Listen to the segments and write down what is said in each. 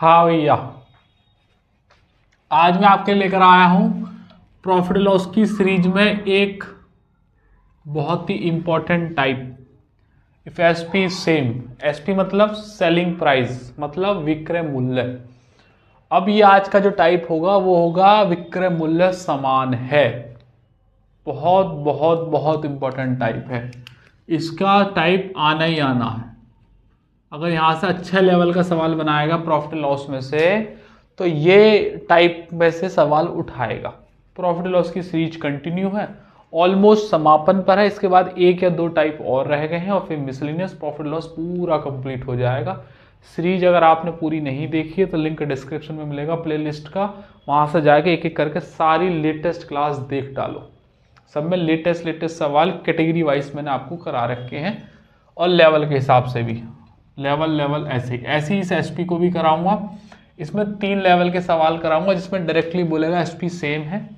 हाँ भैया, आज मैं आपके लेकर आया हूँ प्रॉफिट लॉस की सीरीज में एक बहुत ही important type. If SP same, SP मतलब सेलिंग प्राइस, मतलब विक्रय मूल्य। अब ये आज का जो टाइप होगा वो होगा विक्रय मूल्य समान है। बहुत बहुत बहुत इंपॉर्टेंट टाइप है, इसका टाइप आना ही आना है। अगर यहाँ से अच्छे लेवल का सवाल बनाएगा प्रॉफिट लॉस में से तो ये टाइप में से सवाल उठाएगा। प्रॉफिट लॉस की सीरीज कंटिन्यू है, ऑलमोस्ट समापन पर है। इसके बाद एक या दो टाइप और रह गए हैं और फिर मिसलिनियस प्रॉफिट लॉस पूरा कंप्लीट हो जाएगा। सीरीज अगर आपने पूरी नहीं देखी है तो लिंक डिस्क्रिप्शन में मिलेगा प्लेलिस्ट का, वहाँ से जाके एक एक करके सारी लेटेस्ट क्लास देख डालो। सब में लेटेस्ट सवाल कैटेगरी वाइज मैंने आपको करा रखे हैं और लेवल के हिसाब से भी। लेवल ऐसे ही इस एसपी को भी कराऊंगा। इसमें 3 लेवल के सवाल कराऊंगा जिसमें डायरेक्टली बोलेगा एसपी सेम है,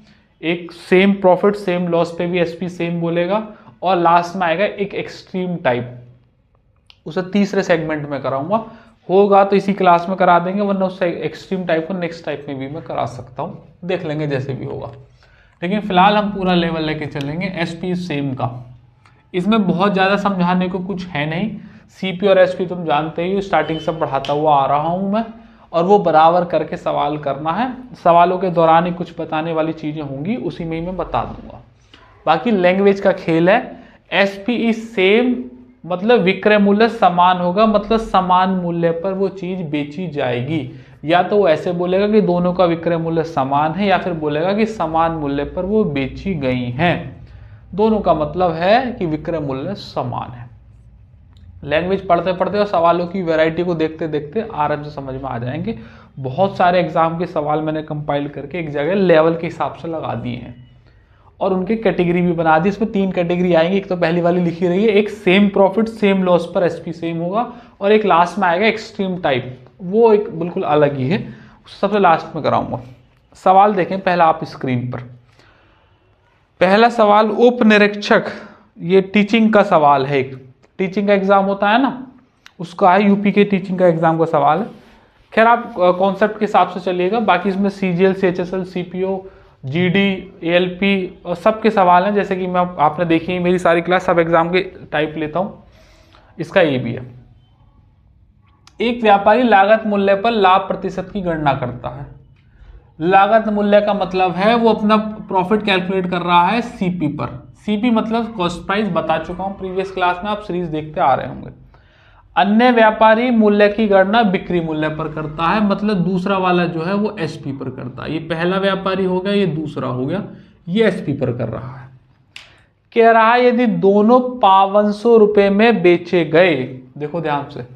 एक सेम प्रॉफिट सेम लॉस पे भी एसपी सेम बोलेगा, और लास्ट में आएगा एक एक्सट्रीम टाइप, उसे तीसरे सेगमेंट में कराऊंगा। होगा तो इसी क्लास में करा देंगे, वरना उस एक्सट्रीम टाइप को नेक्स्ट टाइप में भी मैं करा सकता हूँ, देख लेंगे जैसे भी होगा। लेकिन फिलहाल हम पूरा लेवल लेके चलेंगे एसपी सेम का। इसमें बहुत ज़्यादा समझाने को कुछ है नहीं। सीपी और एसपी तुम जानते ही हो, स्टार्टिंग से पढ़ाता हुआ आ रहा हूँ मैं, और वो बराबर करके सवाल करना है। सवालों के दौरान ही कुछ बताने वाली चीज़ें होंगी, उसी में ही मैं बता दूंगा। बाकी लैंग्वेज का खेल है। एसपी इज सेम मतलब विक्रय मूल्य समान होगा, मतलब समान मूल्य पर वो चीज़ बेची जाएगी। या तो वो ऐसे बोलेगा कि दोनों का विक्रय मूल्य समान है, या फिर बोलेगा कि समान मूल्य पर वो बेची गई हैं। दोनों का मतलब है कि विक्रय मूल्य समान है। लैंग्वेज पढ़ते पढ़ते और सवालों की वैरायटी को देखते देखते आराम से समझ में आ जाएंगे। बहुत सारे एग्जाम के सवाल मैंने कंपाइल करके एक जगह लेवल के हिसाब से लगा दिए हैं और उनकी कैटेगरी भी बना दी। इसमें 3 कैटेगरी आएंगी। एक तो पहली वाली लिखी रही है, एक सेम प्रॉफिट सेम लॉस पर एसपी सेम होगा, और एक लास्ट में आएगा एक्सट्रीम टाइप, वो एक बिल्कुल अलग ही है, सबसे लास्ट में कराऊंगा। सवाल देखें पहला आप स्क्रीन पर। पहला सवाल उप निरीक्षक, ये टीचिंग का सवाल है। एक टीचिंग का एग्जाम होता है ना, उसका है, यूपी के टीचिंग का एग्जाम का सवाल है। खैर आप कॉन्सेप्ट के हिसाब से चलिएगा। बाकी इसमें CGL, CHSL, CPO, GD, ALP और सब के सवाल हैं। जैसे कि मैं आपने देखी मेरी सारी क्लास, सब एग्जाम के टाइप लेता हूँ। इसका ये भी है, एक व्यापारी लागत मूल्य पर लाभ प्रतिशत की गणना करता है। लागत मूल्य का मतलब है वो अपना प्रॉफिट कैलकुलेट कर रहा है सीपी पर। सीपी मतलब कॉस्ट प्राइस, बता चुका हूं प्रीवियस क्लास में, आप सीरीज देखते आ रहे होंगे। अन्य व्यापारी मूल्य की गणना बिक्री मूल्य पर करता है, मतलब दूसरा वाला जो है वो एसपी पर करता है। ये पहला व्यापारी हो गया, ये दूसरा हो गया, ये एसपी पर कर रहा है। कह रहा है यदि दोनों 5200 रुपए में बेचे गए, देखो ध्यान से,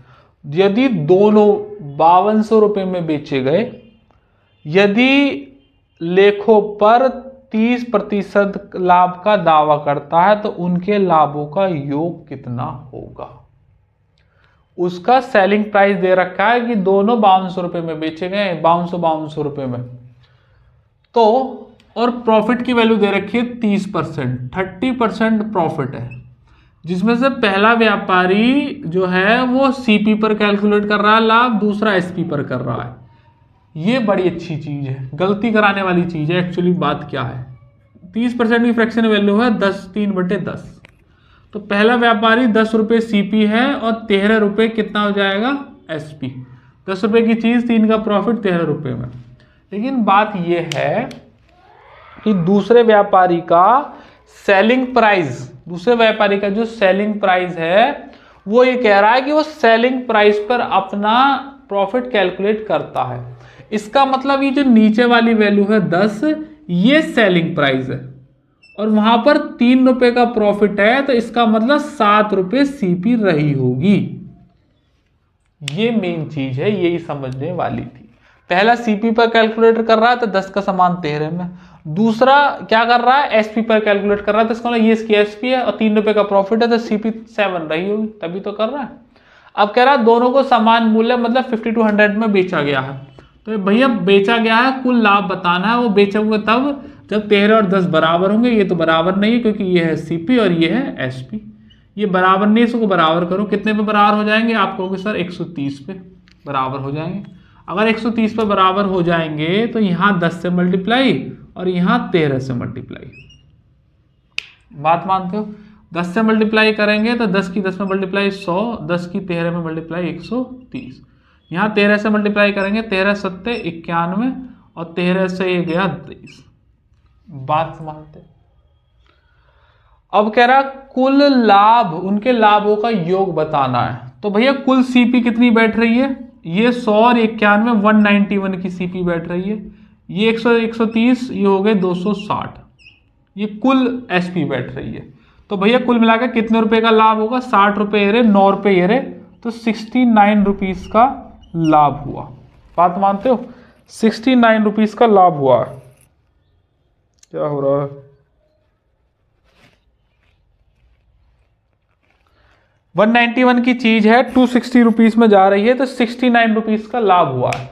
यदि दोनों 5200 रुपए में बेचे गए, यदि लेखों पर 30% लाभ का दावा करता है तो उनके लाभों का योग कितना होगा। उसका सेलिंग प्राइस दे रखा है कि दोनों 5200 रुपए में बेचे गए, 5200 रुपए में, तो और प्रॉफिट की वैल्यू दे रखी है 30%, 30% प्रॉफिट है, जिसमें से पहला व्यापारी जो है वो सीपी पर कैलकुलेट कर रहा है लाभ, दूसरा एसपी पर कर रहा है। ये बड़ी अच्छी चीज है, गलती कराने वाली चीज है। एक्चुअली बात क्या है, 30% की फ्रैक्शन वैल्यू है 3/10। तो पहला व्यापारी 10 रुपये सीपी है और 13 रुपये कितना हो जाएगा एसपी। 10 रुपये की चीज, 3 का प्रॉफिट 13 रुपये में। लेकिन बात यह है कि दूसरे व्यापारी का सेलिंग प्राइस, दूसरे व्यापारी का जो सेलिंग प्राइस है वो ये कह रहा है कि वो सेलिंग प्राइस पर अपना प्रॉफिट कैलकुलेट करता है। इसका मतलब ये जो नीचे वाली वैल्यू है 10, ये सेलिंग प्राइस है और वहां पर 3 रुपए का प्रॉफिट है, तो इसका मतलब 7 रुपए सीपी रही होगी। ये मेन चीज है, यही समझने वाली थी। पहला सीपी पर कैलकुलेट कर रहा है तो 10 का समान 13 में, दूसरा क्या कर रहा है एसपी पर कैलकुलेट कर रहा है, तो इसका मतलब ये इसकी एसपी है और 3 रुपए का प्रॉफिट है, तो सीपी 7 रही होगी, तभी तो कर रहा है। अब कह रहा है दोनों को समान मूल्य मतलब 50 to 100 में बेचा गया है। तो भैया बेचा गया है, कुल लाभ बताना है। वो बेचे हुए तब जब 13 और 10 बराबर होंगे। ये तो बराबर नहीं है क्योंकि ये है सीपी और ये है एसपी। ये बराबर नहीं, इसको बराबर करो, कितने पे बराबर हो जाएंगे, आप कहोगे सर 130 पे बराबर हो जाएंगे। अगर 130 पे बराबर हो जाएंगे तो यहाँ 10 से मल्टीप्लाई और यहाँ 13 से मल्टीप्लाई। बात मानते हो? 10 से मल्टीप्लाई करेंगे तो 10 की 10 में मल्टीप्लाई 100, 10 की 13 में मल्टीप्लाई 130। यहाँ 13 से मल्टीप्लाई करेंगे, 13 सत्ते 91 और 13 से ये गया 23। बात मानते? अब कह रहा कुल लाभ, उनके लाभों का योग बताना है। तो भैया कुल सीपी कितनी बैठ रही है? ये 100 और 91 191 की सीपी बैठ रही है। ये 100 130 ये हो गए 260, ये कुल एसपी बैठ रही है। तो भैया कुल मिलाकर कितने रुपए का लाभ होगा? 60 रुपये ये रहे, 9 रुपये ये रहे, तो 69 रुपीज का लाभ हुआ। बात मानते हो? 69 रुपीज का लाभ हुआ। क्या हो रहा है? 191 की चीज है 260 रुपीज में जा रही है, तो 69 रुपीज का लाभ हुआ है।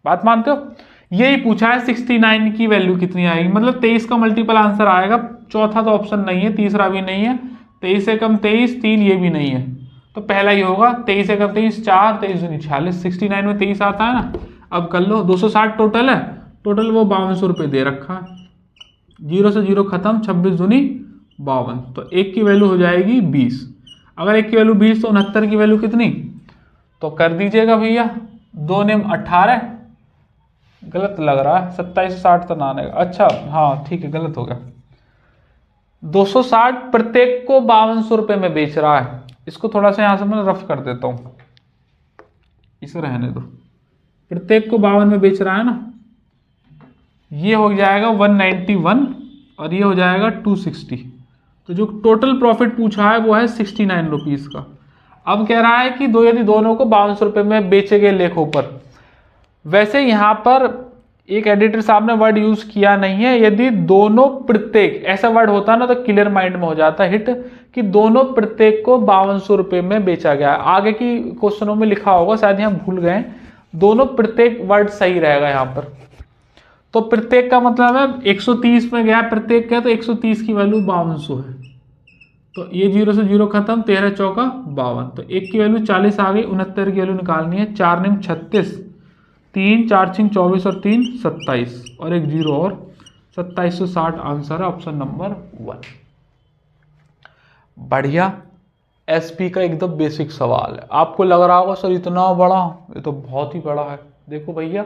बात मानते हो? यही पूछा है 69 की वैल्यू कितनी आएगी, मतलब 23 का मल्टीपल आंसर आएगा। चौथा तो ऑप्शन नहीं है, तीसरा भी नहीं है, 23 से कम 23, 3 ये भी नहीं है, तो पहला ही होगा। 23 से कम 23 4, 23 दूनी 46, 69 में 23 आता है ना। अब कर लो, 260 टोटल है, टोटल वो 5200 रुपये दे रखा है। 0 से 0 खत्म, 26 दूनी 52, तो 1 की वैल्यू हो जाएगी 20। अगर 1 की वैल्यू 20 तो 69 की वैल्यू कितनी? तो कर दीजिएगा भैया, 2 ने 18, गलत लग रहा है, 27 से 60 तो ना आएगा। अच्छा हाँ ठीक है, गलत हो गया। 260 प्रत्येक को 5200 रुपये में बेच रहा है। इसको थोड़ा सा यहाँ से मैं रफ कर देता हूँ, इसे रहने दो। प्रत्येक को 52 में बेच रहा है ना, ये हो जाएगा 191 और ये हो जाएगा 260। तो जो टोटल प्रॉफिट पूछा है वो है 69 रुपीज का। अब कह रहा है कि यदि दोनों को 5200 रुपये में बेचे गए लेखों पर। वैसे यहाँ पर एक एडिटर साहब ने वर्ड यूज किया नहीं है, यदि दोनों प्रत्येक, ऐसा वर्ड होता है ना तो क्लियर माइंड में हो जाता है हिट, कि दोनों प्रत्येक को 5200 रुपये में बेचा गया। आगे की क्वेश्चनों में लिखा होगा, शायद यहाँ भूल गए। दोनों प्रत्येक वर्ड सही रहेगा यहाँ पर। तो प्रत्येक का मतलब है 130 में गया प्रत्येक का, तो 130 की वैल्यू 5200 है। तो ये 0 से 0 खत्म, 13 चौका 52, तो 1 की वैल्यू 40 आ गई। 69 की वैल्यू निकालनी है, 4 निम 36, 3 4 6 24 और 3 27 और एक 0 और 2760 आंसर है ऑप्शन नंबर 1। बढ़िया। एसपी का एकदम बेसिक सवाल है। आपको लग रहा होगा सर इतना बड़ा, ये तो बहुत ही बड़ा है। देखो भैया,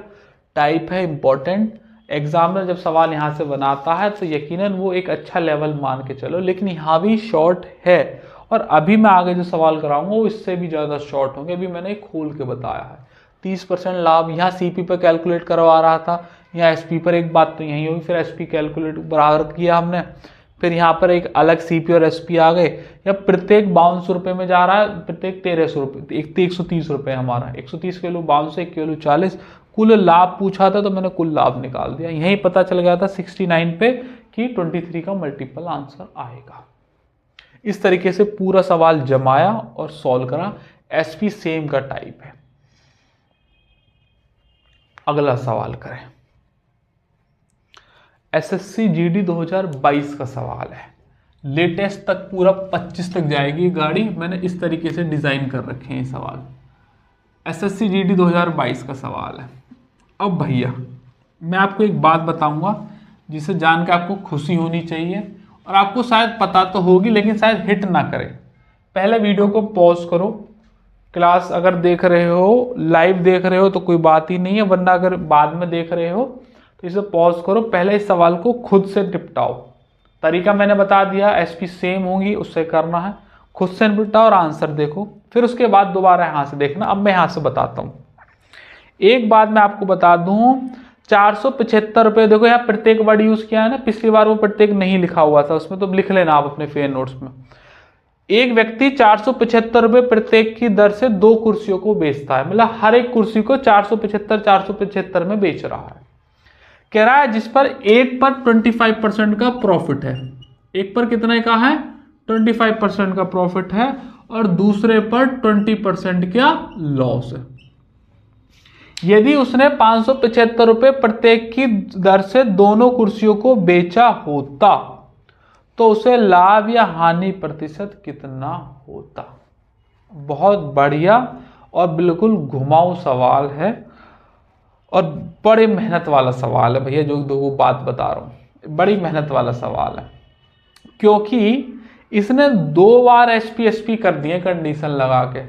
टाइप है इंपॉर्टेंट। एग्जामिनर जब सवाल यहाँ से बनाता है तो यकीनन वो एक अच्छा लेवल मान के चलो, लेकिन यहाँ भी शॉर्ट है। और अभी मैं आगे जो सवाल कराऊंगा वो इससे भी ज़्यादा शॉर्ट होंगे। अभी मैंने खोल के बताया है। 30% लाभ यहाँ सीपी पर कैलकुलेट करवा रहा था, यहाँ एसपी पर एक बात तो यही होगी, फिर एसपी कैलकुलेट बराबर किया हमने, फिर यहाँ पर एक अलग सीपी और एसपी आ गए। या प्रत्येक 5200 रुपये में जा रहा है, प्रत्येक 1300 रुपये, 130 रुपये हमारा, 130 की वैल्यू 5200, 1 की वैल्यू 40। कुल लाभ पूछा था तो मैंने कुल लाभ निकाल दिया। यही पता चल गया था 69 पे कि 23 का मल्टीपल आंसर आएगा। इस तरीके से पूरा सवाल जमाया और सॉल्व करा। एसपी सेम का टाइप है। अगला सवाल करें। एसएससी जीडी 2022 का सवाल है। लेटेस्ट तक पूरा 25 तक जाएगी गाड़ी। मैंने इस तरीके से डिजाइन कर रखे हैं सवाल। एसएससी जीडी 2022 का सवाल है। अब भैया मैं आपको एक बात बताऊंगा जिसे जान के आपको खुशी होनी चाहिए, और आपको शायद पता तो होगी लेकिन शायद हिट ना करे। पहले वीडियो को पॉज करो, क्लास अगर देख रहे हो, लाइव देख रहे हो तो कोई बात ही नहीं है, वरना अगर बाद में देख रहे हो तो इसे पॉज करो। पहले इस सवाल को खुद से निपटाओ। तरीका मैंने बता दिया, एसपी सेम होंगी, उससे करना है। खुद से निपटाओ और आंसर देखो, फिर उसके बाद दोबारा यहाँ से देखना। अब मैं यहाँ से बताता हूँ। एक बात मैं आपको बता दूं, 475 रुपये, देखो यहाँ प्रत्येक वर्ड यूज किया है ना, पिछली बार वो प्रत्येक नहीं लिखा हुआ था उसमें, तो लिख लेना आप अपने फेयर नोट्स में। एक व्यक्ति 475 रुपये प्रत्येक की दर से 2 कुर्सियों को बेचता है, मतलब हर एक कुर्सी को 475 में बेच रहा है। कह रहा है जिस पर एक पर 25% का प्रॉफिट है। एक पर कितने का है? 25% का प्रॉफिट है, और दूसरे पर 20% का लॉस है। यदि उसने 575 रुपये प्रत्येक की दर से दोनों कुर्सियों को बेचा होता तो उसे लाभ या हानि प्रतिशत कितना होता? बहुत बढ़िया और बिल्कुल घुमाऊ सवाल है। और बड़े मेहनत वाला सवाल है भैया, जो दो बात बता रहा हूँ, बड़ी मेहनत वाला सवाल है, क्योंकि इसने 2 बार एसपी कर दिए कंडीशन लगा के।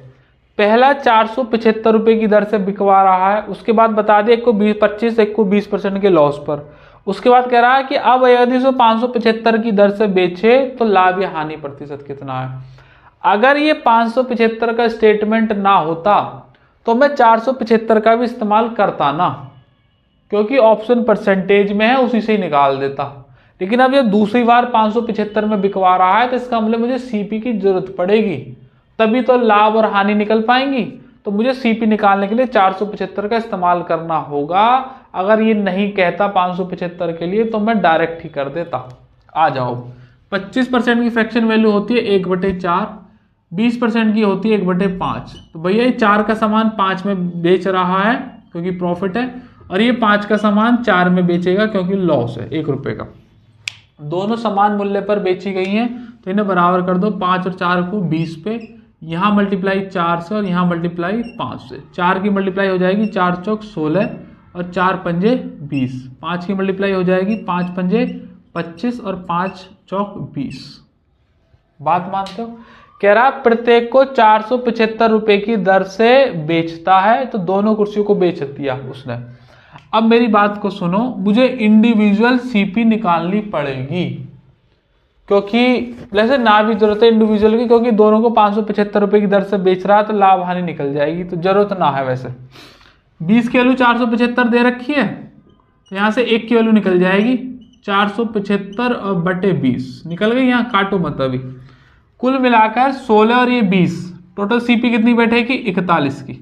पहला 475 रुपये की दर से बिकवा रहा है, उसके बाद बता दिया एक को 25, एक को 20% के लॉस पर। उसके बाद कह रहा है कि अब यदि 575 की दर से बेचे तो लाभ या हानि प्रतिशत कितना है। अगर ये 575 का स्टेटमेंट ना होता तो मैं 475 का भी इस्तेमाल करता ना, क्योंकि ऑप्शन परसेंटेज में है, उसी से ही निकाल देता। लेकिन अब ये दूसरी बार 575 में बिकवा रहा है, तो इसका मतलब मुझे सीपी की जरूरत पड़ेगी, तभी तो लाभ और हानि निकल पाएंगी। तो मुझे सीपी निकालने के लिए 475 का इस्तेमाल करना होगा। अगर ये नहीं कहता 575 के लिए तो मैं डायरेक्ट ही कर देता। आ जाओ, 25% की फ्रैक्शन वैल्यू होती है 1/4, 20% की होती है 1/5। तो भैया ये 4 का सामान 5 में बेच रहा है क्योंकि प्रॉफिट है, और ये 5 का सामान 4 में बेचेगा क्योंकि लॉस है 1 रुपये का। दोनों समान मूल्य पर बेची गई हैं, तो इन्हें बराबर कर दो। 5 और 4 को 20 पे, यहाँ मल्टीप्लाई 4 से और यहाँ मल्टीप्लाई 5 से। 4 की मल्टीप्लाई हो जाएगी 4 चौक 16 और 4 पंजे 20। 5 की मल्टीप्लाई हो जाएगी 5 पंजे 25 और 5 चौक 20। बात मानते हो? कह रहा प्रत्येक को 475 रुपये की दर से बेचता है, तो दोनों कुर्सियों को बेच दिया उसने। अब मेरी बात को सुनो, मुझे इंडिविजुअल सीपी निकालनी पड़ेगी, क्योंकि वैसे ना भी जरूरत है इंडिविजुअल की, क्योंकि दोनों को 575 रुपये की दर से बेच रहा है, तो लाभ हानि निकल जाएगी, तो जरूरत ना है। वैसे 20 की वैल्यू 475 दे रखी है, तो यहाँ से 1 की वैल्यू निकल जाएगी 475 और बटे 20 निकल गई। यहाँ काटो मत अभी। कुल मिलाकर 16 और ये 20, टोटल सीपी कितनी बैठेगी? 41 की।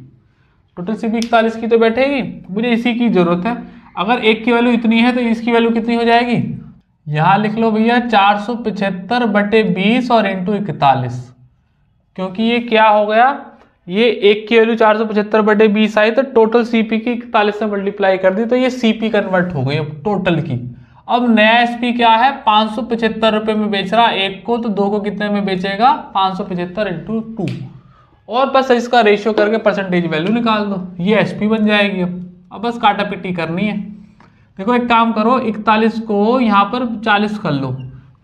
टोटल सीपी 41 की तो बैठेगी, मुझे इसी की जरूरत है। अगर 1 की वैल्यू इतनी है तो इसकी वैल्यू कितनी हो जाएगी? यहाँ लिख लो भैया 475 बटे 20 और इंटू 41, क्योंकि ये क्या हो गया, ये 1 की वैल्यू 475 बटे 20 आई, तो टोटल सीपी की 41 से मल्टीप्लाई कर दी, तो ये सीपी कन्वर्ट हो गई टोटल की। अब नया एसपी क्या है? 575 रुपये में बेच रहा एक को, तो 2 को कितने में बेचेगा? 575 इंटू 2, और बस इसका रेशियो करके परसेंटेज वैल्यू निकाल दो, ये एसपी बन जाएगी। अब बस काटा पिट्टी करनी है। देखो एक काम करो, 41 को यहाँ पर 40 कर लो,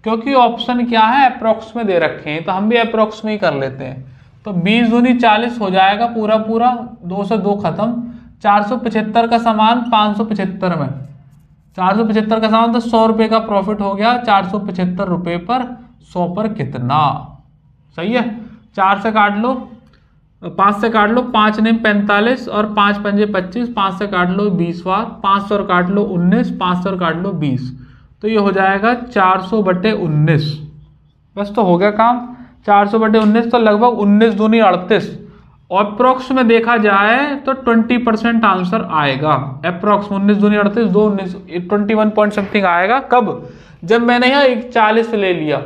क्योंकि ऑप्शन क्या है? अप्रोक्स में दे रखे हैं, तो हम भी अप्रोक्स में ही कर लेते हैं। तो 20 दूनी 40 हो जाएगा पूरा पूरा, 2 से 2 खत्म। 475 का सामान 575 में, 475 का सामान, तो 100 रुपये का प्रॉफिट हो गया। 475 रुपये पर 100 पर कितना? सही है। 4 से काट लो, 5 से काट लो, 5 ने 45 और 5 पंजे 25, 5 से काट लो 20 बार, 500 और काट लो 19, 500 और काट लो 20, तो ये हो जाएगा 400 बटे 19। बस तो हो गया काम। 400 बटे 19 तो लगभग 19 दूनी 38। अप्रोक्स में देखा जाए तो 20% आंसर आएगा। अप्रोक्स 19 दूनी 38, 2 19, 21 पॉइंट समथिंग आएगा। कब? जब मैंने यहाँ 41 ले लिया।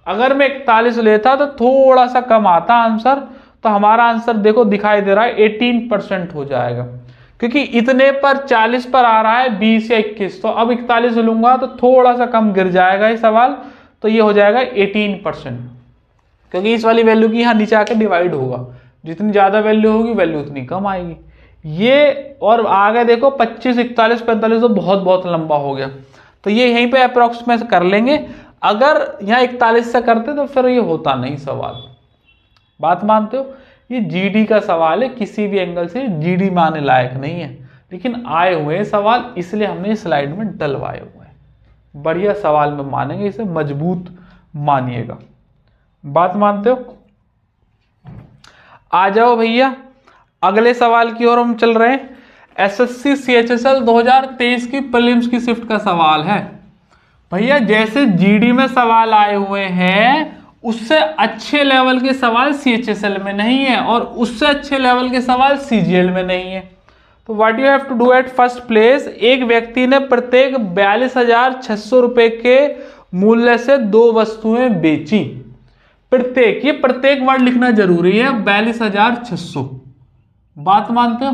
अगर मैं 41 लेता तो थोड़ा सा कम आता आंसर, तो हमारा आंसर देखो दिखाई दे रहा है 18% हो जाएगा, क्योंकि इतने पर 40 पर आ रहा है 20 या 21, तो अब 41 लूंगा तो थोड़ा सा कम गिर जाएगा ये सवाल, तो ये हो जाएगा 18%, क्योंकि इस वाली वैल्यू की यहाँ नीचे आकर डिवाइड होगा। जितनी ज्यादा वैल्यू होगी वैल्यू उतनी कम आएगी। ये और आगे देखो 25, 41, 45 तो बहुत बहुत लंबा हो गया, तो ये यहीं पे अप्रोक्स में कर लेंगे। अगर यहाँ 41 से करते तो फिर ये होता नहीं सवाल। बात मानते हो? ये जीडी का सवाल है, किसी भी एंगल से जीडी में आने लायक नहीं है, लेकिन आए हुए हैं सवाल, इसलिए हमने स्लाइड में डलवाए हुए हैं। बढ़िया सवाल में मानेंगे, इसे मजबूत मानिएगा। बात मानते हो? आ जाओ भैया अगले सवाल की ओर हम चल रहे हैं। एसएससी सीएचएसएल 2023 की प्रीलिम्स की शिफ्ट का सवाल है। भैया जैसे जीडी में सवाल आए हुए हैं, उससे अच्छे लेवल के सवाल सीएचएसएल में नहीं है, और उससे अच्छे लेवल के सवाल सीजीएल में नहीं है। तो what you have to do at first place, एक व्यक्ति ने प्रत्येक 42,600 रुपए के मूल्य से 2 वस्तुएं बेची। प्रत्येक, ये प्रत्येक वर्ड लिखना जरूरी है, 42,600। बात मानते हो?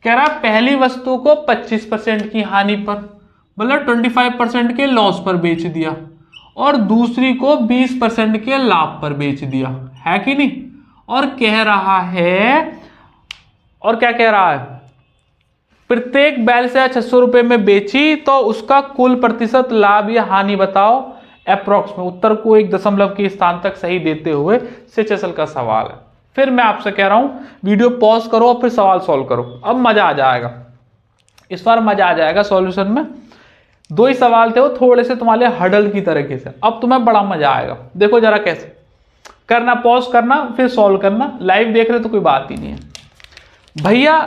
कह रहा पहली वस्तु को 25% की हानि पर, मतलब 25% के लॉस पर बेच दिया, और दूसरी को 20% के लाभ पर बेच दिया, है कि नहीं? और कह रहा है, और क्या कह रहा है? प्रत्येक 42,600 रुपए में बेची तो उसका कुल प्रतिशत लाभ या हानि बताओ अप्रोक्स में। उत्तर को एक दशमलव के स्थान तक सही देते हुए सेचेसल का सवाल है। फिर मैं आपसे कह रहा हूं वीडियो पॉज करो और फिर सवाल सॉल्व करो, अब मजा आ जाएगा, इस बार मजा आ जाएगा सॉल्यूशन में। 2 ही सवाल थे, वो थोड़े से तुम्हारे हडल की तरीके से, अब तुम्हें बड़ा मजा आएगा। देखो जरा कैसे करना, पॉज करना फिर सॉल्व करना, लाइव देख रहे तो कोई बात ही नहीं है भैया।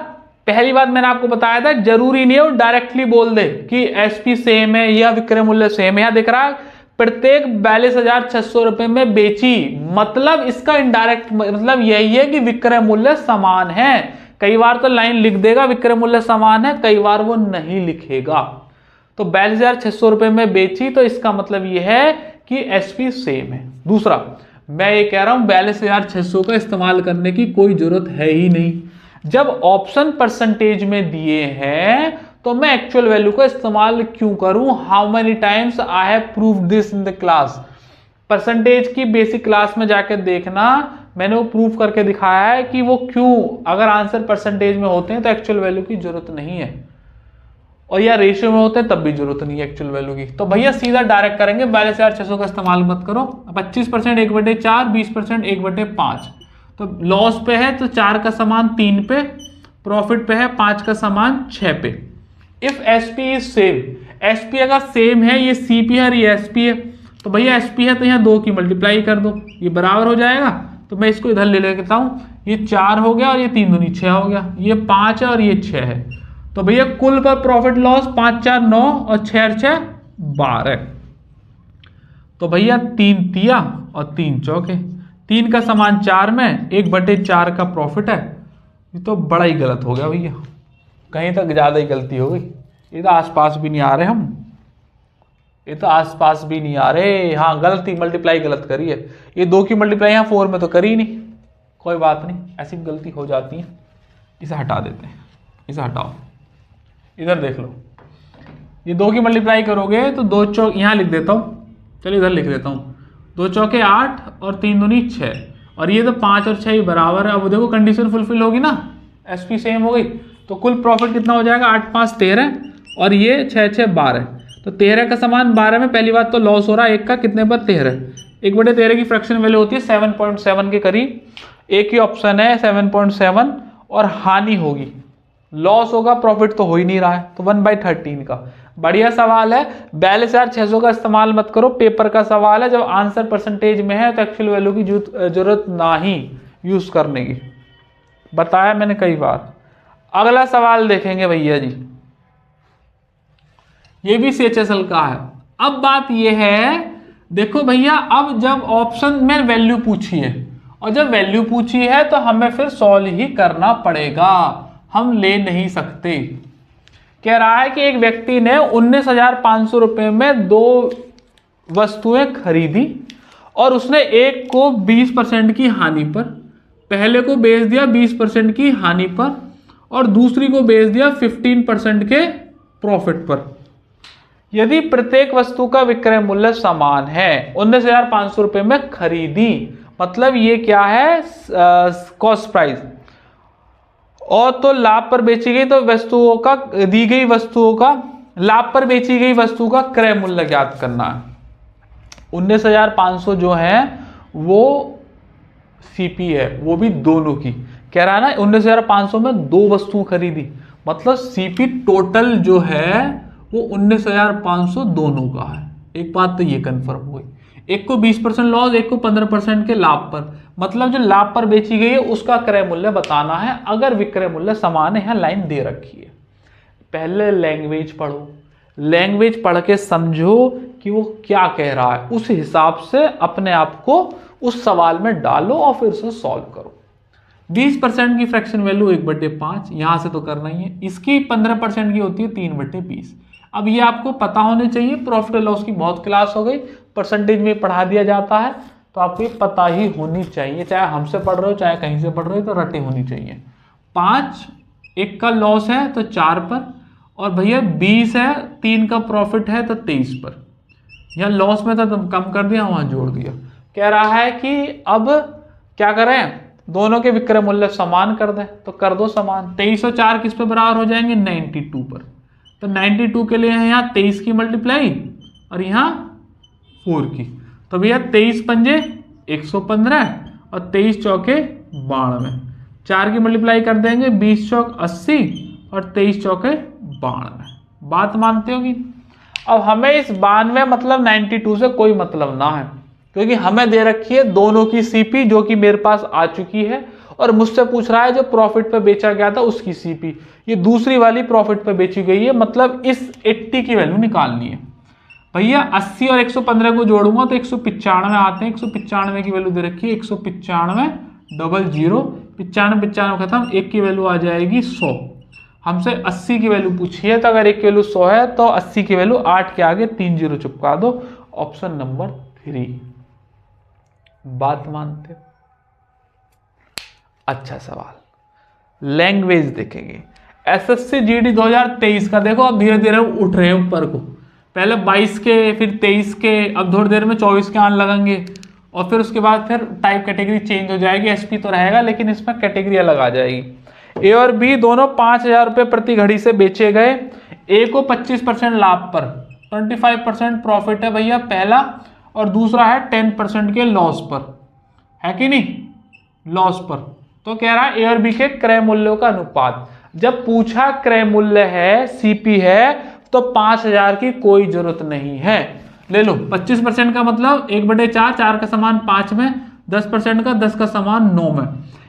पहली बात मैंने आपको बताया था, जरूरी नहीं है वो डायरेक्टली बोल दे कि एसपी सेम है या विक्रय मूल्य सेम है। यहां दिख रहा है प्रत्येक 42,600 रुपए में बेची, मतलब इसका इनडायरेक्ट मतलब यही है कि विक्रय मूल्य समान है। कई बार तो लाइन लिख देगा विक्रय मूल्य समान है, कई बार वो नहीं लिखेगा। तो 42,600 रुपए में बेची तो इसका मतलब यह है कि एसपी सेम है। दूसरा, मैं ये कह रहा हूं 42,600 का इस्तेमाल करने की कोई जरूरत है ही नहीं। जब ऑप्शन परसेंटेज में दिए हैं तो मैं एक्चुअल वैल्यू का इस्तेमाल क्यों करूं? How many times I have proved this in the class. Percentage की बेसिक क्लास में जाकर देखना, मैंने वो प्रूव करके दिखाया है कि वो क्यों, अगर आंसर परसेंटेज में होते हैं तो एक्चुअल वैल्यू की जरूरत नहीं है, और या रेशियो में होते हैं तब भी जरूरत नहीं है एक्चुअल वैल्यू की। तो भैया सीधा डायरेक्ट करेंगे, 42,600 का इस्तेमाल मत करो। 25% 1/4, 20% 1/5। तो लॉस पे है तो 4 का समान 3 पे, प्रॉफिट पे है 5 का समान 6 पे। If SP is same, SP अगर सेम है, ये सीपी है और ये एसपी है, तो भैया एसपी है तो यहाँ 2 की मल्टीप्लाई कर दो, ये बराबर हो जाएगा। तो मैं इसको इधर ले लेता हूं, ये 4 हो गया और ये 3 दूनी 6 हो गया, ये 5 है और ये 6 है। तो भैया कुल पर प्रॉफिट लॉस 5 4 9 और 6 और 6 12। तो भैया 3 तिया और 3 चौके, 3 का समान 4 में 1/4 का प्रॉफिट है। ये तो बड़ा ही गलत हो गया भैया, कहीं तक ज्यादा ही गलती हो गई। ये तो आसपास भी नहीं आ रहे हम, ये तो आसपास भी नहीं आ रहे। हाँ गलती, मल्टीप्लाई गलत करी है, ये 2 की मल्टीप्लाई यहाँ 4 में तो करी नहीं। कोई बात नहीं, ऐसी गलती हो जाती है। इसे हटा देते हैं, इसे हटाओ, इधर देख लो। ये 2 की मल्टीप्लाई करोगे तो 2 चौक, यहाँ लिख देता हूँ, चलिए इधर लिख देता हूँ, 2 चौके 8 और 3 दूनी 6, और ये तो 5 और 6 बराबर है। अब देखो कंडीशन फुलफिल होगी ना, एसपी सेम हो गई, तो कुल प्रॉफिट कितना हो जाएगा? 8 5 13 और ये 6 6 12। तो 13 का समान 12 में पहली बात तो लॉस हो रहा है 1 का, कितने पर 13, 1/13 की फ्रैक्शन वैल्यू होती है 7.7 के करीब। एक ही ऑप्शन है 7.7, और हानि होगी, लॉस होगा, प्रॉफिट तो हो ही नहीं रहा है, तो 1/13 का। बढ़िया सवाल है, 42,600 का इस्तेमाल मत करो, पेपर का सवाल है। जब आंसर परसेंटेज में है तो एक्चुअल वैल्यू की जरूरत ना ही यूज करने की, बताया मैंने कई बार। अगला सवाल देखेंगे भैया जी, ये भी सीएचएसएल का है। अब बात ये है, देखो भैया, अब जब ऑप्शन में वैल्यू पूछी है और जब वैल्यू पूछी है तो हमें फिर सॉल्व ही करना पड़ेगा, हम ले नहीं सकते। कह रहा है कि एक व्यक्ति ने 19,500 रुपए में 2 वस्तुएं खरीदी और उसने एक को 20% की हानि पर, पहले को बेच दिया 20% की हानि पर, और दूसरी को बेच दिया 15% के प्रॉफिट पर। यदि प्रत्येक वस्तु का विक्रय मूल्य समान है, 19,500 रुपए में खरीदी, मतलब ये क्या है? Cost price. और तो लाभ पर बेची गई तो वस्तुओं का, दी गई वस्तुओं का, लाभ पर बेची गई वस्तु का क्रय मूल्य ज्ञात करना है। 19,500 जो है वो सीपी है, वो भी दोनों की। कह रहा है ना 19,500 में 2 वस्तुएं खरीदी, मतलब सीपी टोटल जो है वो 19,500 दोनों का है। एक बात तो ये कंफर्म हो गई, एक को 20% लॉस, एक को 15% के लाभ पर, मतलब जो लाभ पर बेची गई है उसका क्रय मूल्य बताना है अगर विक्रय मूल्य समान है। यहाँ लाइन दे रखी है, पहले लैंग्वेज पढ़ो, लैंग्वेज पढ़ के समझो कि वो क्या कह रहा है, उस हिसाब से अपने आप को उस सवाल में डालो और फिर उसे सॉल्व करो। 20% की फ्रैक्शन वैल्यू 1/5, यहां से तो करना ही है। इसकी 15% की होती है 3/20। अब ये आपको पता होने चाहिए, प्रॉफिट एंड लॉस की बहुत क्लास हो गई, परसेंटेज में पढ़ा दिया जाता है, तो आपको ये पता ही होनी चाहिए, चाहे हमसे पढ़ रहे हो चाहे कहीं से पढ़ रहे हो, तो रटे होनी चाहिए। 5 1 का लॉस है तो 4 पर, और भैया 20 है, 3 का प्रॉफिट है तो 23 पर। यहाँ लॉस में था तो कम कर दिया, वहां जोड़ दिया। कह रहा है कि अब क्या करें, दोनों के विक्रय मूल्य समान कर दें, तो कर दो समान। 23 और 4 किस पे बराबर हो जाएंगे? 92 पर। तो 92 के लिए है यहाँ 23 की मल्टीप्लाई और यहाँ 4 की। तो भैया 23 पंजे 115 और 23 चौके 92। 4 की मल्टीप्लाई कर देंगे, 20 चौक 80 और 23 चौके 92। बात मानते हो कि? अब हमें इस 92 मतलब 92 से कोई मतलब ना है, क्योंकि हमें दे रखी है दोनों की सीपी जो कि मेरे पास आ चुकी है, और मुझसे पूछ रहा है जो प्रॉफिट पे बेचा गया था उसकी सीपी। ये दूसरी वाली प्रॉफिट पे बेची गई है, मतलब इस 80 की वैल्यू निकालनी है। भैया 80 और 115 को जोड़ूंगा तो 195 आते हैं। 195 की वैल्यू दे रखी है 195 डबल 0, 95 खत्म, एक की वैल्यू आ जाएगी 100। हमसे 80 की वैल्यू पूछी है, तो अगर एक की वैल्यू 100 है तो 80 की वैल्यू 8 के आगे 3 0 चिपका दो। Option number 3। बात मानते हो? अच्छा सवाल, लैंग्वेज देखेंगे। एसएससी जीडी 2023 का देखो, अब धीरे धीरे उठ रहे हैं ऊपर को। पहले 22 के, फिर 23 के, अब थोड़ी देर में 24 के आने लगेंगे, और फिर उसके बाद फिर टाइप कैटेगरी चेंज हो जाएगी। एसपी तो रहेगा लेकिन इसमें कैटेगरी अलग आ जाएगी। ए और बी दोनों 5000 रुपये प्रति घड़ी से बेचे गए। ए को 25% लाभ पर 25% प्रॉफिट है भैया पहला, और दूसरा है 10% के लॉस पर, है कि नहीं? लॉस पर। तो कह रहा है ए और बी के क्रय मूल्यों का अनुपात। जब पूछा क्रय मूल्य है, सीपी है, तो 5000 की कोई जरूरत नहीं है। ले लो 25% का मतलब 1/4, 4 का समान 5 में, 10% का 10 का समान 9 में।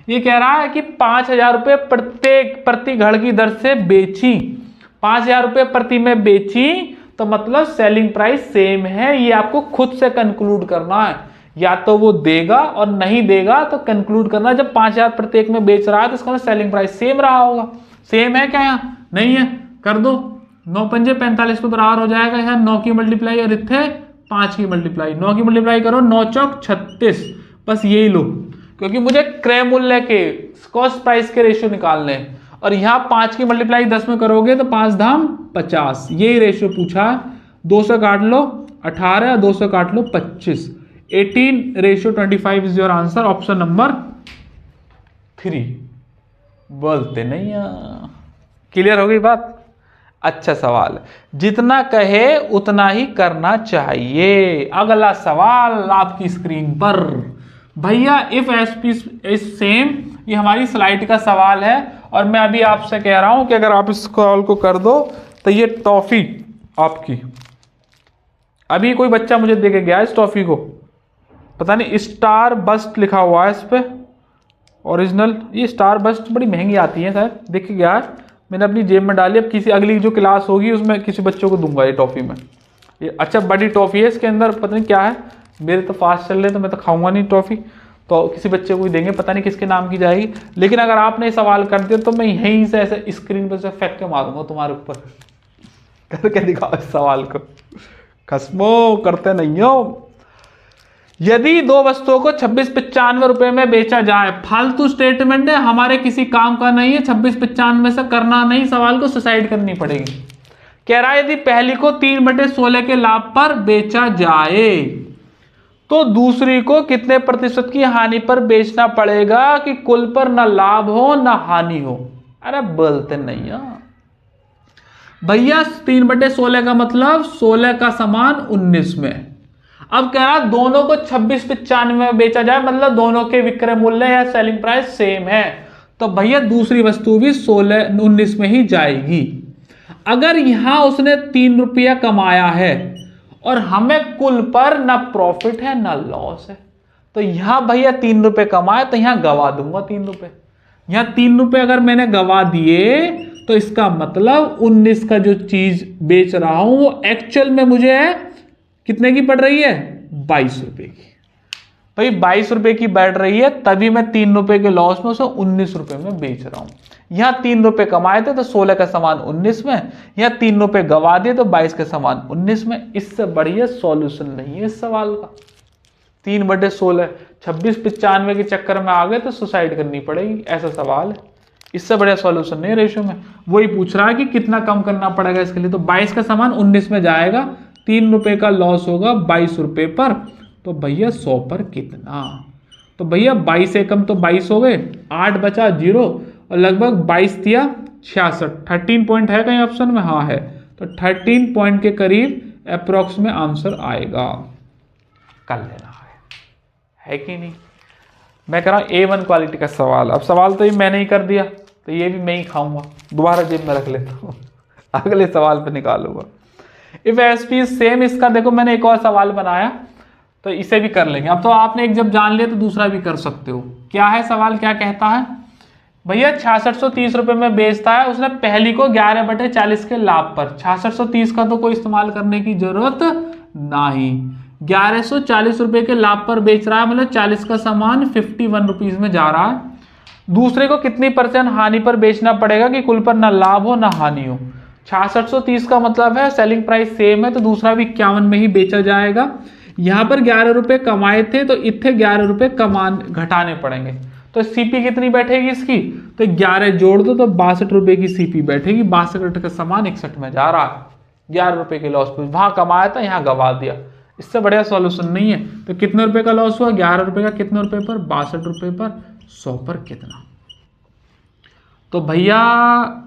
ये कह रहा है कि 5000 रुपये प्रति घड़ की दर से बेची, 5000 रुपये प्रति में बेची, तो मतलब सेलिंग प्राइस सेम है। ये आपको खुद से कंक्लूड करना है, या तो वो देगा और नहीं देगा तो कंक्लूड करना। जब 5000 प्रत्येक में बेच रहा है तो इसका सेलिंग प्राइस सेम रहा होगा। सेम है क्या? यहाँ नहीं है, कर दो। 9 पंजे 45 पे बराबर हो जाएगा। यहाँ 9 की मल्टीप्लाई और इतने 5 की मल्टीप्लाई। 9 की मल्टीप्लाई करो, 9 चौक 36, बस यही लो, क्योंकि मुझे क्रय मूल्य के कॉस्ट प्राइस के रेशियो निकालने हैं। और यहाँ 5 की मल्टीप्लाई 10 में करोगे तो 5 धाम 50, यही रेशियो पूछा है। 2 से काट लो 18, 2 से काट लो 25, 18:25 is your answer. Option number 3। बोलते नहीं। क्लियर हो गई बात? अच्छा सवाल, जितना कहे उतना ही करना चाहिए। अगला सवाल आपकी स्क्रीन पर भैया, इफ एसपी इज सेम, ये हमारी स्लाइड का सवाल है, और मैं अभी आपसे कह रहा हूं कि अगर आप इस सवाल को कर दो तो ये टॉफी आपकी, अभी कोई बच्चा मुझे दे के गया इस टॉफी को, पता नहीं स्टार बस्ट लिखा हुआ है इस पे ओरिजिनल। ये स्टार बस्ट बड़ी महंगी आती है शायद, देख के गया है, मैंने अपनी जेब में डाली। अब किसी अगली जो क्लास होगी उसमें किसी बच्चों को दूंगा ये टॉफी में। ये अच्छा बड़ी टॉफी है, इसके अंदर पता नहीं क्या है, मेरे तो फास्ट चल रहे तो मैं तो खाऊंगा नहीं टॉफी, तो किसी बच्चे को ही देंगे, पता नहीं किसके नाम की जाएगी। लेकिन अगर आपने सवाल कर दिया तो मैं यहीं से ऐसे स्क्रीन पर से फेंक के मारूंगा तुम्हारे ऊपर। करके दिखाओ इस सवाल को, खस्मो करते नहीं हो। यदि दो वस्तुओं को 2695 रुपए में बेचा जाए, फालतू स्टेटमेंट है, हमारे किसी काम का नहीं है, 2695 से करना नहीं, सवाल को सुसाइड करनी पड़ेगी। कह रहा है यदि पहली को 3/16 के लाभ पर बेचा जाए तो दूसरी को कितने प्रतिशत की हानि पर बेचना पड़ेगा कि कुल पर न लाभ हो न हानि हो? अरे बोलते नहीं है भैया। 3/16 का मतलब 16 का समान 19 में। अब कह रहा दोनों को 2695 में बेचा जाए, मतलब दोनों के विक्रय मूल्य या सेलिंग प्राइस सेम है, तो भैया दूसरी वस्तु भी 19 में ही जाएगी। अगर यहां उसने 3 रुपया कमाया है और हमें कुल पर ना प्रॉफिट है ना लॉस है, तो यहां भैया 3 रुपए कमाए तो यहां गवा दूंगा 3 रुपए। यहां 3 रुपए अगर मैंने गवा दिए तो इसका मतलब 19 का जो चीज बेच रहा हूं वो एक्चुअल में मुझे कितने की पड़ रही है? 22 रुपए की। भाई 22 रुपए की बढ़ रही है, तभी मैं 3 रुपए के लॉस में उसे 19 रुपए में बेच रहा हूं। यहां 3 रुपए कमाए थे तो 16 का समान 19 में, यहां 3 रुपए गवा दिए तो 22 का समान 19 में। इससे बढ़िया सॉल्यूशन नहीं है इस सवाल का। 3/16 2695 के चक्कर में आ गए तो सुसाइड करनी पड़ेगी, ऐसा सवाल है। इससे बढ़िया सॉल्यूशन नहीं रेशियो में। वही पूछ रहा है कि कितना कम करना पड़ेगा इसके लिए, तो 22 का समान 19 में जाएगा, 3 रुपए का लॉस होगा 22 रुपए पर, तो भैया 100 पर कितना? तो भैया 22 एकम तो 22 हो गए, 8 बचा 0 और लगभग 22 दिया 66। 13 पॉइंट है कहीं ऑप्शन में? हाँ है। तो 13 पॉइंट के करीब अप्रोक्स में आंसर आएगा। कर लेना है कि नहीं? मैं कह रहा हूँ A1 क्वालिटी का सवाल। अब सवाल तो ये मैंने ही कर दिया, तो ये भी मैं ही खाऊंगा, दोबारा जेब में रख लेता हूँ अगले सवाल पे निकालूंगा। इफ एसपी सेम, इसका देखो मैंने एक और सवाल बनाया, तो इसे भी कर लेंगे। अब तो आपने एक जब जान लिया तो दूसरा भी कर सकते हो। क्या है सवाल, क्या कहता है भैया? 6630 रुपये में बेचता है उसने पहली को 11/40 के लाभ पर। 6630 का तो कोई इस्तेमाल करने की जरूरत नहीं, 1140 रुपये के लाभ पर बेच रहा है, मतलब 40 का सामान 51 रुपीज में जा रहा है। दूसरे को कितनी % हानि पर बेचना पड़ेगा कि कुल पर ना लाभ हो ना हानि हो? 6630 का मतलब है सेलिंग प्राइस सेम है, तो दूसरा भी 51 में ही बेचा जाएगा। यहां पर 11 रुपए कमाए थे, तो इतने 11 रुपए घटाने पड़ेंगे। तो सीपी कितनी बैठेगी इसकी? तो 11 जोड़ दो तो 62 रुपए की सीपी बैठेगी। 62 का सामान 61 में जा रहा है, 11 रुपए के लॉस पे। वहां कमाया था, यहाँ गवा दिया। इससे बढ़िया सॉल्यूशन नहीं है। तो कितने रुपए का लॉस हुआ? 11 रुपए का। कितने रुपए पर? 62 रुपए पर। 100 पर कितना? तो भैया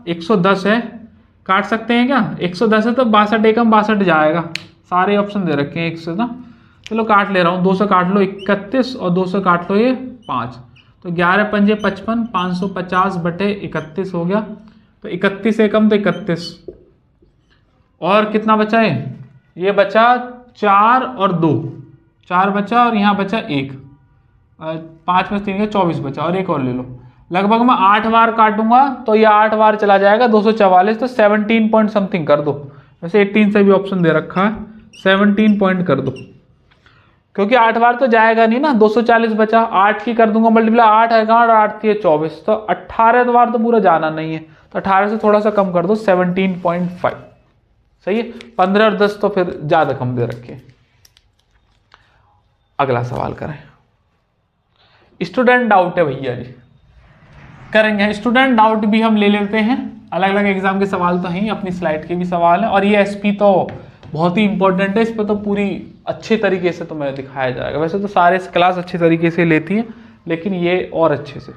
110 है, काट सकते हैं क्या? 110 है तो 62 एकम 62 जाएगा। सारे ऑप्शन दे रखे हैं 1 से ना, चलो काट ले रहा हूँ। 200 काट लो 31 और 200 काट लो ये 5, तो 11 पंजे 55, 550/31 हो गया। तो 31 एकम तो 31, और कितना बचा है? ये बचा 4 और 2, 4 बचा और यहाँ बचा 1, 5 में 3 का 24 बचा, और एक और ले लो। लगभग मैं 8 बार काटूंगा तो ये 8 बार चला जाएगा, 244, तो 17 पॉइंट समथिंग कर दो। वैसे 18 से भी ऑप्शन दे रखा है, 17 पॉइंट कर दो, क्योंकि 8 बार तो जाएगा नहीं ना। 240 बचा, 8 की कर दूंगा मल्टीप्लाई, 8 है 8 थी 24, तो 18 बार तो पूरा जाना नहीं है, तो 18 से थोड़ा सा कम कर दो, 17.5 सही है। 15 और 10 तो फिर ज्यादा कम दे रखे। अगला सवाल करें। स्टूडेंट डाउट है भैया जी, करेंगे स्टूडेंट डाउट भी हम ले लेते हैं। अलग अलग एग्जाम के सवाल तो हैं, अपनी स्लाइड के भी सवाल हैं, और ये एसपी तो बहुत ही इंपॉर्टेंट है। इस पर तो पूरी अच्छे तरीके से तुम्हें दिखाया जाएगा। वैसे तो सारे क्लास अच्छे तरीके से लेती है, लेकिन ये और अच्छे से।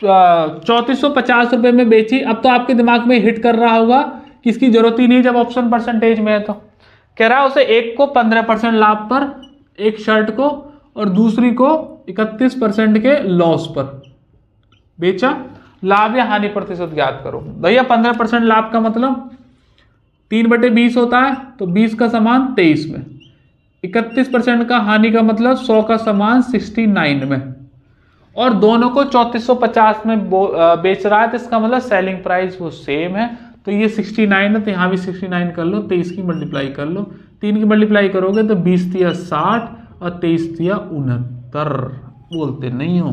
3450 रुपये में बेची। अब तो आपके दिमाग में हिट कर रहा होगा कि इसकी जरूरत ही नहीं जब ऑप्शन परसेंटेज में है। तो कह रहा है उसे एक को 15% लाभ पर, एक शर्ट को, और दूसरी को 31% के लॉस पर बेचा। लाभ या हानि प्रतिशत ज्ञात करो। भैया 15% लाभ का मतलब 3/20 होता है, तो 20 का सामान 23 में। 31% का हानि का मतलब 100 का सामान 69 में, और दोनों को 3450 में बेच रहा है, तो इसका मतलब सेलिंग प्राइस वो सेम है। तो ये 69 है, तो यहाँ भी 69 कर लो, 23 की मल्टीप्लाई कर लो। 3 की मल्टीप्लाई करोगे तो 20 दिया 60 और 23 दिया 69। बोलते नहीं हो।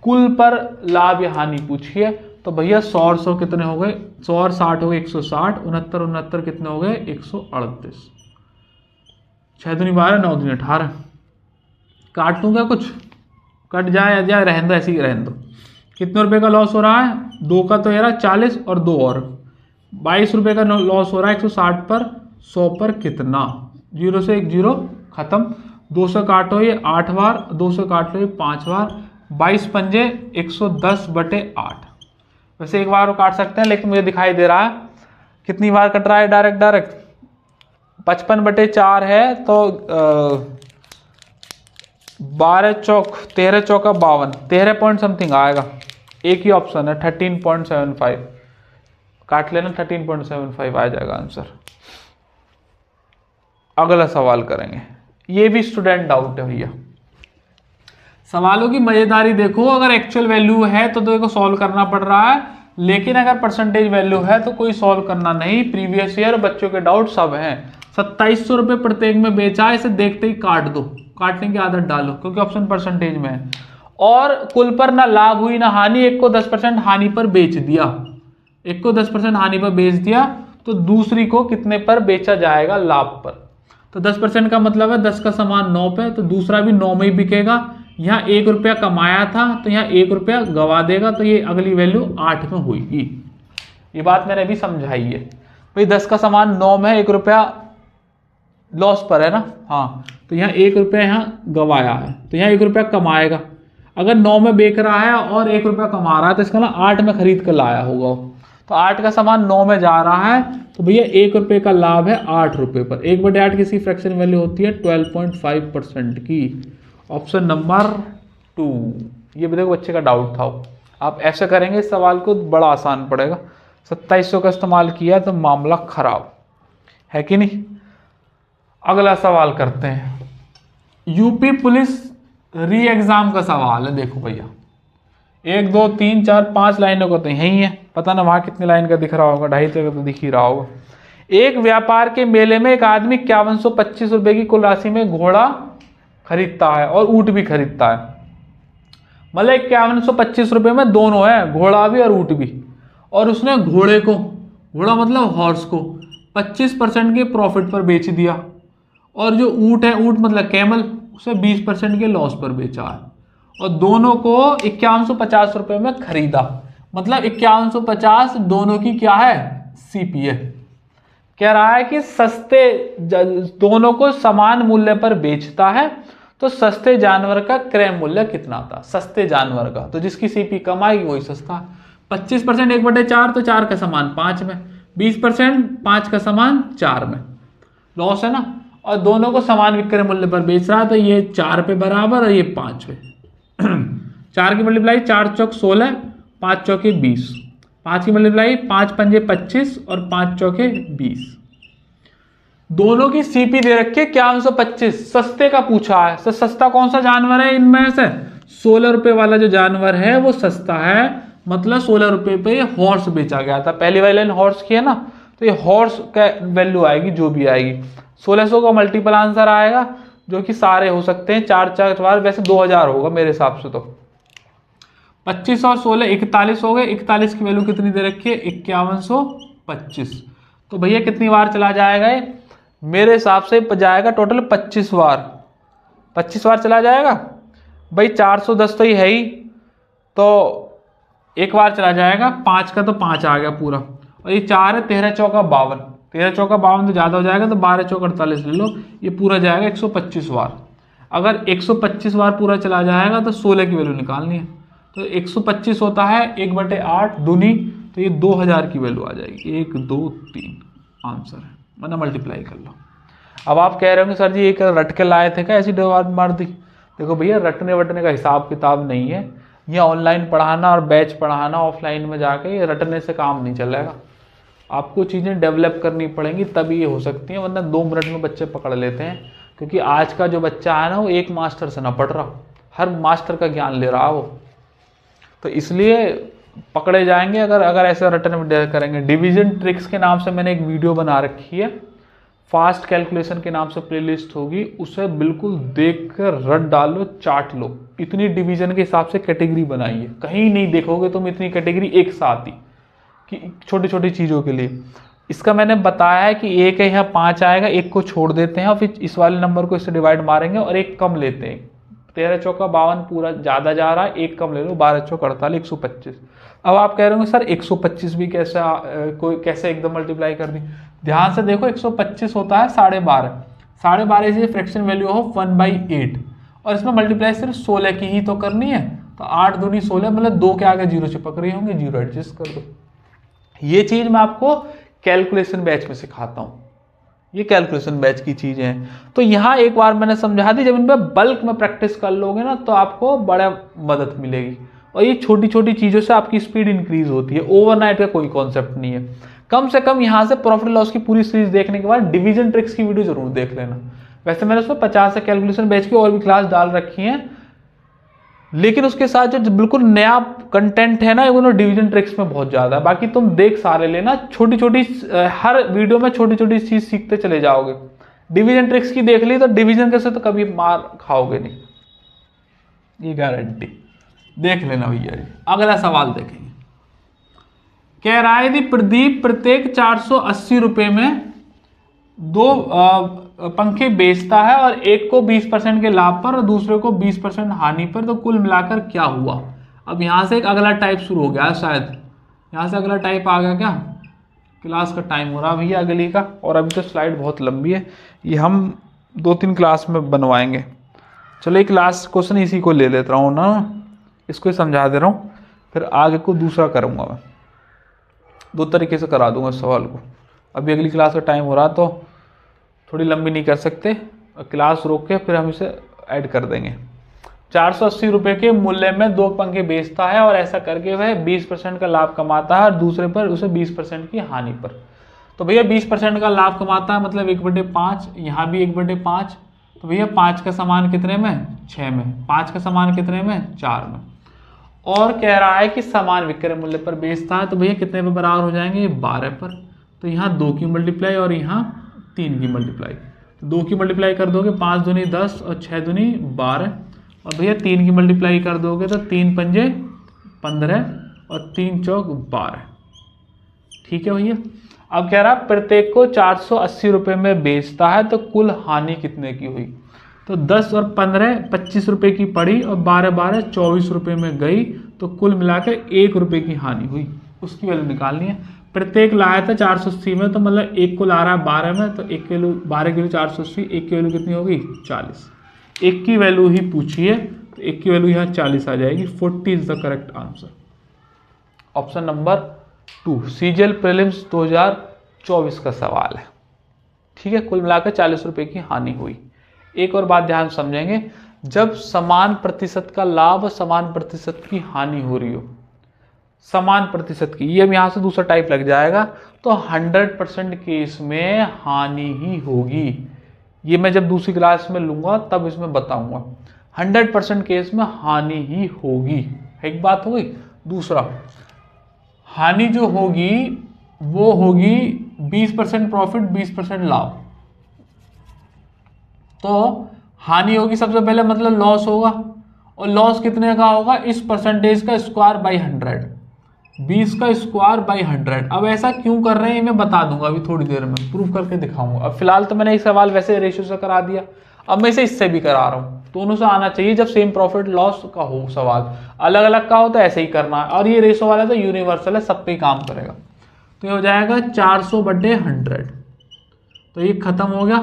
कुल पर लाभ या हानि पूछिए, तो भैया 100 और 100 कितने हो गए? 100 और 60 हो गए 160, 69 कितने हो गए? 138। 6 दूनी 12, 9 दूनी 18। काट लूँ क्या कुछ? कट जाए या जाए, रहने दो, ऐसे ही रहने दो। कितने रुपए का लॉस हो रहा है? 2 का तो यार 40 और 2 और 22 रुपए का लॉस हो रहा है 160 पर। 100 पर कितना? 0 से 1 0 खत्म। 200 काटो ये 8 बार, 200 काट लो ये 5 बार, 22 पंजे 110/8। वैसे एक बार वो काट सकते हैं, लेकिन मुझे दिखाई दे रहा है कितनी बार कट रहा है डायरेक्ट 55/4 है, तो 12 चौक 13 चौका 52, 13 पॉइंट समथिंग आएगा। एक ही ऑप्शन है 13.75, काट लेना, 13.75 आ जाएगा आंसर। अगला सवाल करेंगे। ये भी स्टूडेंट डाउट है भैया। सवालों की मजेदारी देखो, अगर एक्चुअल वैल्यू है तो देखो सॉल्व करना पड़ रहा है, लेकिन अगर परसेंटेज वैल्यू है तो कोई सॉल्व करना नहीं। प्रीवियस ईयर बच्चों के डाउट सब हैं। 2700 रुपये प्रत्येक में बेचा, इसे देखते ही काट दो, काटने की आदत डालो, क्योंकि ऑप्शन परसेंटेज में है। और कुल पर ना लाभ हुई ना हानि, एक को 10% हानि पर बेच दिया, एक को 10% हानि पर बेच दिया, तो दूसरी को कितने पर बेचा जाएगा? लाभ पर। तो 10% का मतलब है 10 का सामान 9 पे, तो दूसरा भी 9 में ही बिकेगा। यहाँ 1 रुपया कमाया था, तो यहाँ 1 रुपया गवा देगा, तो ये अगली वैल्यू 8 में होगी। ये बात मैंने अभी समझाई है भाई। 10 का सामान 9 में, 1 रुपया लॉस पर है ना, हाँ, तो यहाँ 1 रुपया यहाँ गवाया है, तो यहाँ 1 रुपया कमाएगा। अगर 9 में बेच रहा है और 1 रुपया कमा रहा है तो इसका ना 8 में खरीद कर लाया होगा, तो 8 का सामान 9 में जा रहा है तो भैया 1 रुपये का लाभ है 8 रुपये पर। 1/8 किसी फ्रैक्शन वैल्यू होती है 12.5% की। Option number 2। ये भी देखो बच्चे का डाउट था, आप ऐसे करेंगे इस सवाल को बड़ा आसान पड़ेगा। 2700 का इस्तेमाल किया तो मामला खराब है कि नहीं। अगला सवाल करते हैं, यूपी पुलिस री एग्जाम का सवाल है। देखो भैया 1 2 3 4 5 लाइनों का तो यही है, पता ना वहां कितनी लाइन का दिख रहा होगा, 2.5 का तो दिख ही रहा होगा। एक व्यापार के मेले में एक आदमी 5125 रुपए की कुल राशि में घोड़ा खरीदता है और ऊंट भी खरीदता है। मतलब 5125 रुपए में दोनों है, घोड़ा भी और ऊंट भी। और उसने घोड़े को, घोड़ा मतलब हॉर्स को 25% के प्रॉफिट पर बेच दिया, और जो ऊंट है, ऊंट मतलब कैमल, उसे 20% के लॉस पर बेचा है। और दोनों को 5150 रुपए में खरीदा। मतलब 5150 दोनों की क्या है, सीपी है। कह रहा है कि सस्ते, दोनों को समान मूल्य पर बेचता है तो सस्ते जानवर का क्रय मूल्य कितना था, सस्ते जानवर का। तो जिसकी सीपी कम आएगी वही सस्ता है। 25% 1/4 तो 4 का सामान 5 में, 20% 5 का सामान 4 में, लॉस है ना। और दोनों को समान विक्रय मूल्य पर बेच रहा है तो ये 4 पे बराबर और ये 5 पे। 4 की मल्टीप्लाई 4 चौक 16, 5 चौके 20, 5 की मल्टीप्लाई 5 पंजे 25 और 5 चौके 20। दोनों की सीपी दे रखी है 5125, सस्ते का पूछा है। तो सस्ता कौन सा जानवर है इनमें से, 16 रुपए वाला जो जानवर है वो सस्ता है। मतलब 16 रुपए पे हॉर्स बेचा गया था। पहली वाली लाइन हॉर्स की है ना, तो ये हॉर्स का वैल्यू आएगी जो भी आएगी। 1600 का मल्टीपल आंसर आएगा, जो कि सारे हो सकते हैं 4 वैसे 2000 होगा मेरे हिसाब से। तो 25 और 16 41 हो गए। 41 की वैल्यू कितनी दे रखी है, 5125। तो भैया कितनी बार चला जाएगा ये, मेरे हिसाब से जाएगा टोटल 25 बार। 25 बार चला जाएगा भाई। 410 तो ही है ही, तो एक बार चला जाएगा। 5 का तो 5 आ गया पूरा, और ये 4 है, 13 चौका 52, 13 चौका 52 तो ज़्यादा हो जाएगा, तो 12 चौका 48 ले लो। ये पूरा जाएगा 125 बार। अगर 125 बार पूरा चला जाएगा तो 16 की वैल्यू निकालनी है। तो 125 होता है 1/8 दूनी, तो ये 2000 की वैल्यू आ जाएगी। 1 2 3 आंसर है, वरना मल्टीप्लाई कर लो। अब आप कह रहे होंगे सर जी एक रट के लाए थे क्या, ऐसी जवाब मार दी। देखो भैया रटने वटने का हिसाब किताब नहीं है। ये ऑनलाइन पढ़ाना और बैच पढ़ाना ऑफलाइन में जाके, ये रटने से काम नहीं चलेगा। आपको चीज़ें डेवलप करनी पड़ेंगी तभी ये हो सकती हैं, वरना 2 मिनट में बच्चे पकड़ लेते हैं। क्योंकि आज का जो बच्चा है ना, वो एक मास्टर से ना पढ़ रहा, हर मास्टर का ज्ञान ले रहा वो, तो इसलिए पकड़े जाएंगे अगर ऐसे रटने में करेंगे। डिवीजन ट्रिक्स के नाम से मैंने एक वीडियो बना रखी है, फास्ट कैलकुलेशन के नाम से प्लेलिस्ट होगी, उसे बिल्कुल देख कर रट डालो, चाट लो। इतनी डिवीजन के हिसाब से कैटेगरी बनाई है, कहीं नहीं देखोगे तुम इतनी कैटेगरी एक साथ ही, कि छोटी छोटी चीज़ों के लिए। इसका मैंने बताया है कि एक है यहाँ 5 आएगा, एक को छोड़ देते हैं और फिर इस वाले नंबर को इससे डिवाइड मारेंगे और एक कम लेते हैं। 13 चौका 52 पूरा ज़्यादा जा रहा है, एक कम ले लो, 12 चौका 48, 125। अब आप कह रहे होंगे सर 125 भी कैसे एकदम मल्टीप्लाई कर दी। ध्यान से देखो 125 होता है 12.5, 12.5 से फ्रैक्शन वैल्यू हो 1/8, और इसमें मल्टीप्लाई सिर्फ 16 की ही तो करनी है। तो 8 दूनी 16, मतलब 2 के आगे 0 चिपक रही होंगे, 0 एडजस्ट कर दो। ये चीज़ मैं आपको कैलकुलेशन बैच में सिखाता हूँ, ये कैलकुलेशन बैच की चीज़ें हैं। तो यहाँ एक बार मैंने समझा दी, जब इन पर बल्क में प्रैक्टिस कर लोगे ना तो आपको बड़ा मदद मिलेगी। और ये छोटी छोटी चीज़ों से आपकी स्पीड इंक्रीज होती है। ओवरनाइट का कोई कॉन्सेप्ट नहीं है। कम से कम यहाँ से प्रॉफिट लॉस की पूरी सीरीज देखने के बाद डिवीजन ट्रिक्स की वीडियो जरूर देख लेना। वैसे मैंने उसमें 50 से कैलकुलेशन बैच की और भी क्लास डाल रखी हैं, लेकिन उसके साथ जो बिल्कुल नया कंटेंट है ना, वो डिवीजन ट्रिक्स में बहुत ज़्यादा है। बाकी तुम देख सारे लेना, छोटी छोटी हर वीडियो में छोटी छोटी चीज़ सीखते चले जाओगे। डिवीजन ट्रिक्स की देख ली तो डिवीजन कैसे तो कभी मार खाओगे नहीं, ये गारंटी। देख लेना भैया जी। अगला सवाल देखेंगे। कह रहा है यदि प्रदीप प्रत्येक 480 रुपये में 2 पंखे बेचता है और एक को 20% के लाभ पर और दूसरे को 20% हानि पर, तो कुल मिलाकर क्या हुआ। अब यहाँ से एक अगला टाइप शुरू हो गया शायद, यहाँ से अगला टाइप आ गया क्या। क्लास का टाइम हो रहा भैया अगली का, और अभी तो स्लाइड बहुत लंबी है, ये हम 2-3 क्लास में बनवाएंगे। चलो एक क्लास क्वेश्चन इसी को ले लेता हूँ ना। इसको ही समझा दे रहा हूँ, फिर आगे को दूसरा करूँगा मैं। 2 तरीके से करा दूंगा सवाल को। अभी अगली क्लास का टाइम हो रहा तो थोड़ी लंबी नहीं कर सकते, क्लास रोक के फिर हम इसे ऐड कर देंगे। 480 रुपये के मूल्य में 2 पंखे बेचता है और ऐसा करके वह 20% का लाभ कमाता है और दूसरे पर उसे 20% की हानि पर। तो भैया 20% का लाभ कमाता है मतलब 1/5, यहाँ भी 1/5। तो भैया 5 का सामान कितने में? 6 में। 5 का सामान कितने में? 4 में। और कह रहा है कि सामान विक्रय मूल्य पर बेचता है, तो भैया कितने पे बराबर हो जाएंगे? 12 पर। तो यहाँ 2 की मल्टीप्लाई और यहाँ 3 की मल्टीप्लाई। तो 2 की मल्टीप्लाई कर दोगे 5 दूनी 10 और 6 दूनी 12, और भैया 3 की मल्टीप्लाई कर दोगे तो 3 पंजे 15 और 3 चौक 12। ठीक है भैया। अब कह रहा प्रत्येक को 480 रुपये में बेचता है तो कुल हानि कितने की हुई? तो 10 और 15 25 रुपये की पड़ी और 12 24 रुपये में गई, तो कुल मिलाकर 1 रुपये की हानि हुई। उसकी वैल्यू निकालनी है। प्रत्येक लाया था 480 में, तो मतलब एक को ला रहा है 12 में, तो 1 किलो 12 किलो 480, 1 की वैल्यू कितनी होगी? 40। 1 की वैल्यू ही पूछी है तो 1 की वैल्यू यहाँ 40 आ जाएगी। 40 is the correct answer. Option number 2 CGL prelims 2024 का सवाल है। ठीक है, कुल मिलाकर 40 रुपये की हानि हुई। एक और बात ध्यान समझेंगे, जब समान प्रतिशत का लाभ समान प्रतिशत की हानि हो रही हो, समान प्रतिशत की, ये यहाँ से दूसरा टाइप लग जाएगा, तो 100% केस में हानि ही होगी। ये मैं जब दूसरी क्लास में लूंगा तब इसमें बताऊंगा। 100% केस में हानि ही होगी। एक बात हो गई। दूसरा, हानि जो होगी वो होगी 20% प्रॉफिट 20% लाभ। तो हानि होगी सबसे पहले मतलब लॉस होगा, और लॉस कितने का होगा? इस परसेंटेज का स्क्वायर बाई 100, 20 का स्क्वायर बाई 100। अब ऐसा क्यों कर रहे हैं मैं बता दूंगा अभी थोड़ी देर में, प्रूफ करके दिखाऊंगा। अब फिलहाल तो मैंने एक सवाल वैसे रेशियो से करा दिया, अब मैं इसे इससे भी करा रहा हूँ। दोनों से आना चाहिए जब सेम प्रॉफिट लॉस का हो सवाल, अलग अलग का हो तो ऐसे ही करना है। और ये रेशियो वाला तो यूनिवर्सल है, सब पे ही काम करेगा। तो ये हो जाएगा 400/100। तो ये खत्म हो गया।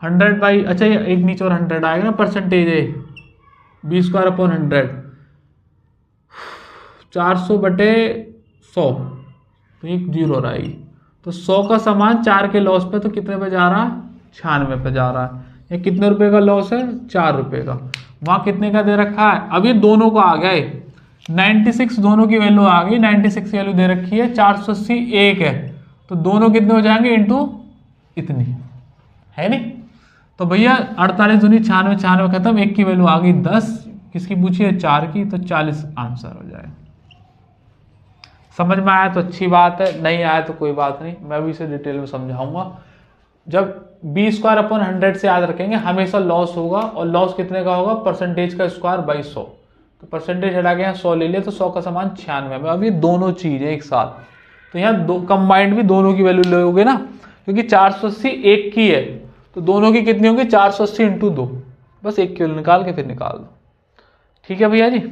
100 बाई, अच्छा ये एक नीचे और 100 आएगा ना, परसेंटेज है 20/100, 400/100, तो एक 0 रहेगी। तो 100 का सामान 4 के लॉस पे तो कितने पे जा रहा है? 96 पे जा रहा है। ये कितने रुपए का लॉस है? 4 रुपए का। वहां कितने का दे रखा है? अब ये दोनों का आ गया 96, दोनों की वैल्यू आ गई। 96 की वैल्यू दे रखी है, 480 1 है, तो दोनों कितने हो जाएंगे? इंटू इतनी है नहीं। तो भैया 48 दूनी 96, 96 खत्म, 1 की वैल्यू आ गई 10, किसकी पूछी है? 4 की, तो 40 आंसर हो जाए। समझ में आया तो अच्छी बात है, नहीं आया तो कोई बात नहीं, मैं भी इसे डिटेल में समझाऊंगा। जब 20/100 से याद रखेंगे, हमेशा लॉस होगा, और लॉस कितने का होगा? परसेंटेज का स्क्वायर बाई 100। तो परसेंटेज हटा के यहाँ 100 ले लिया, तो 100 का सामान 96 में। अब ये दोनों चीजें एक साथ, तो यहाँ दो कंबाइंड भी दोनों की वैल्यू लोगे ना, क्योंकि 480 1 की है, तो दोनों की कितनी होगी? 480 इंटू 2। बस 1 की वैल्यू निकाल के फिर निकाल दो। ठीक है भैया जी।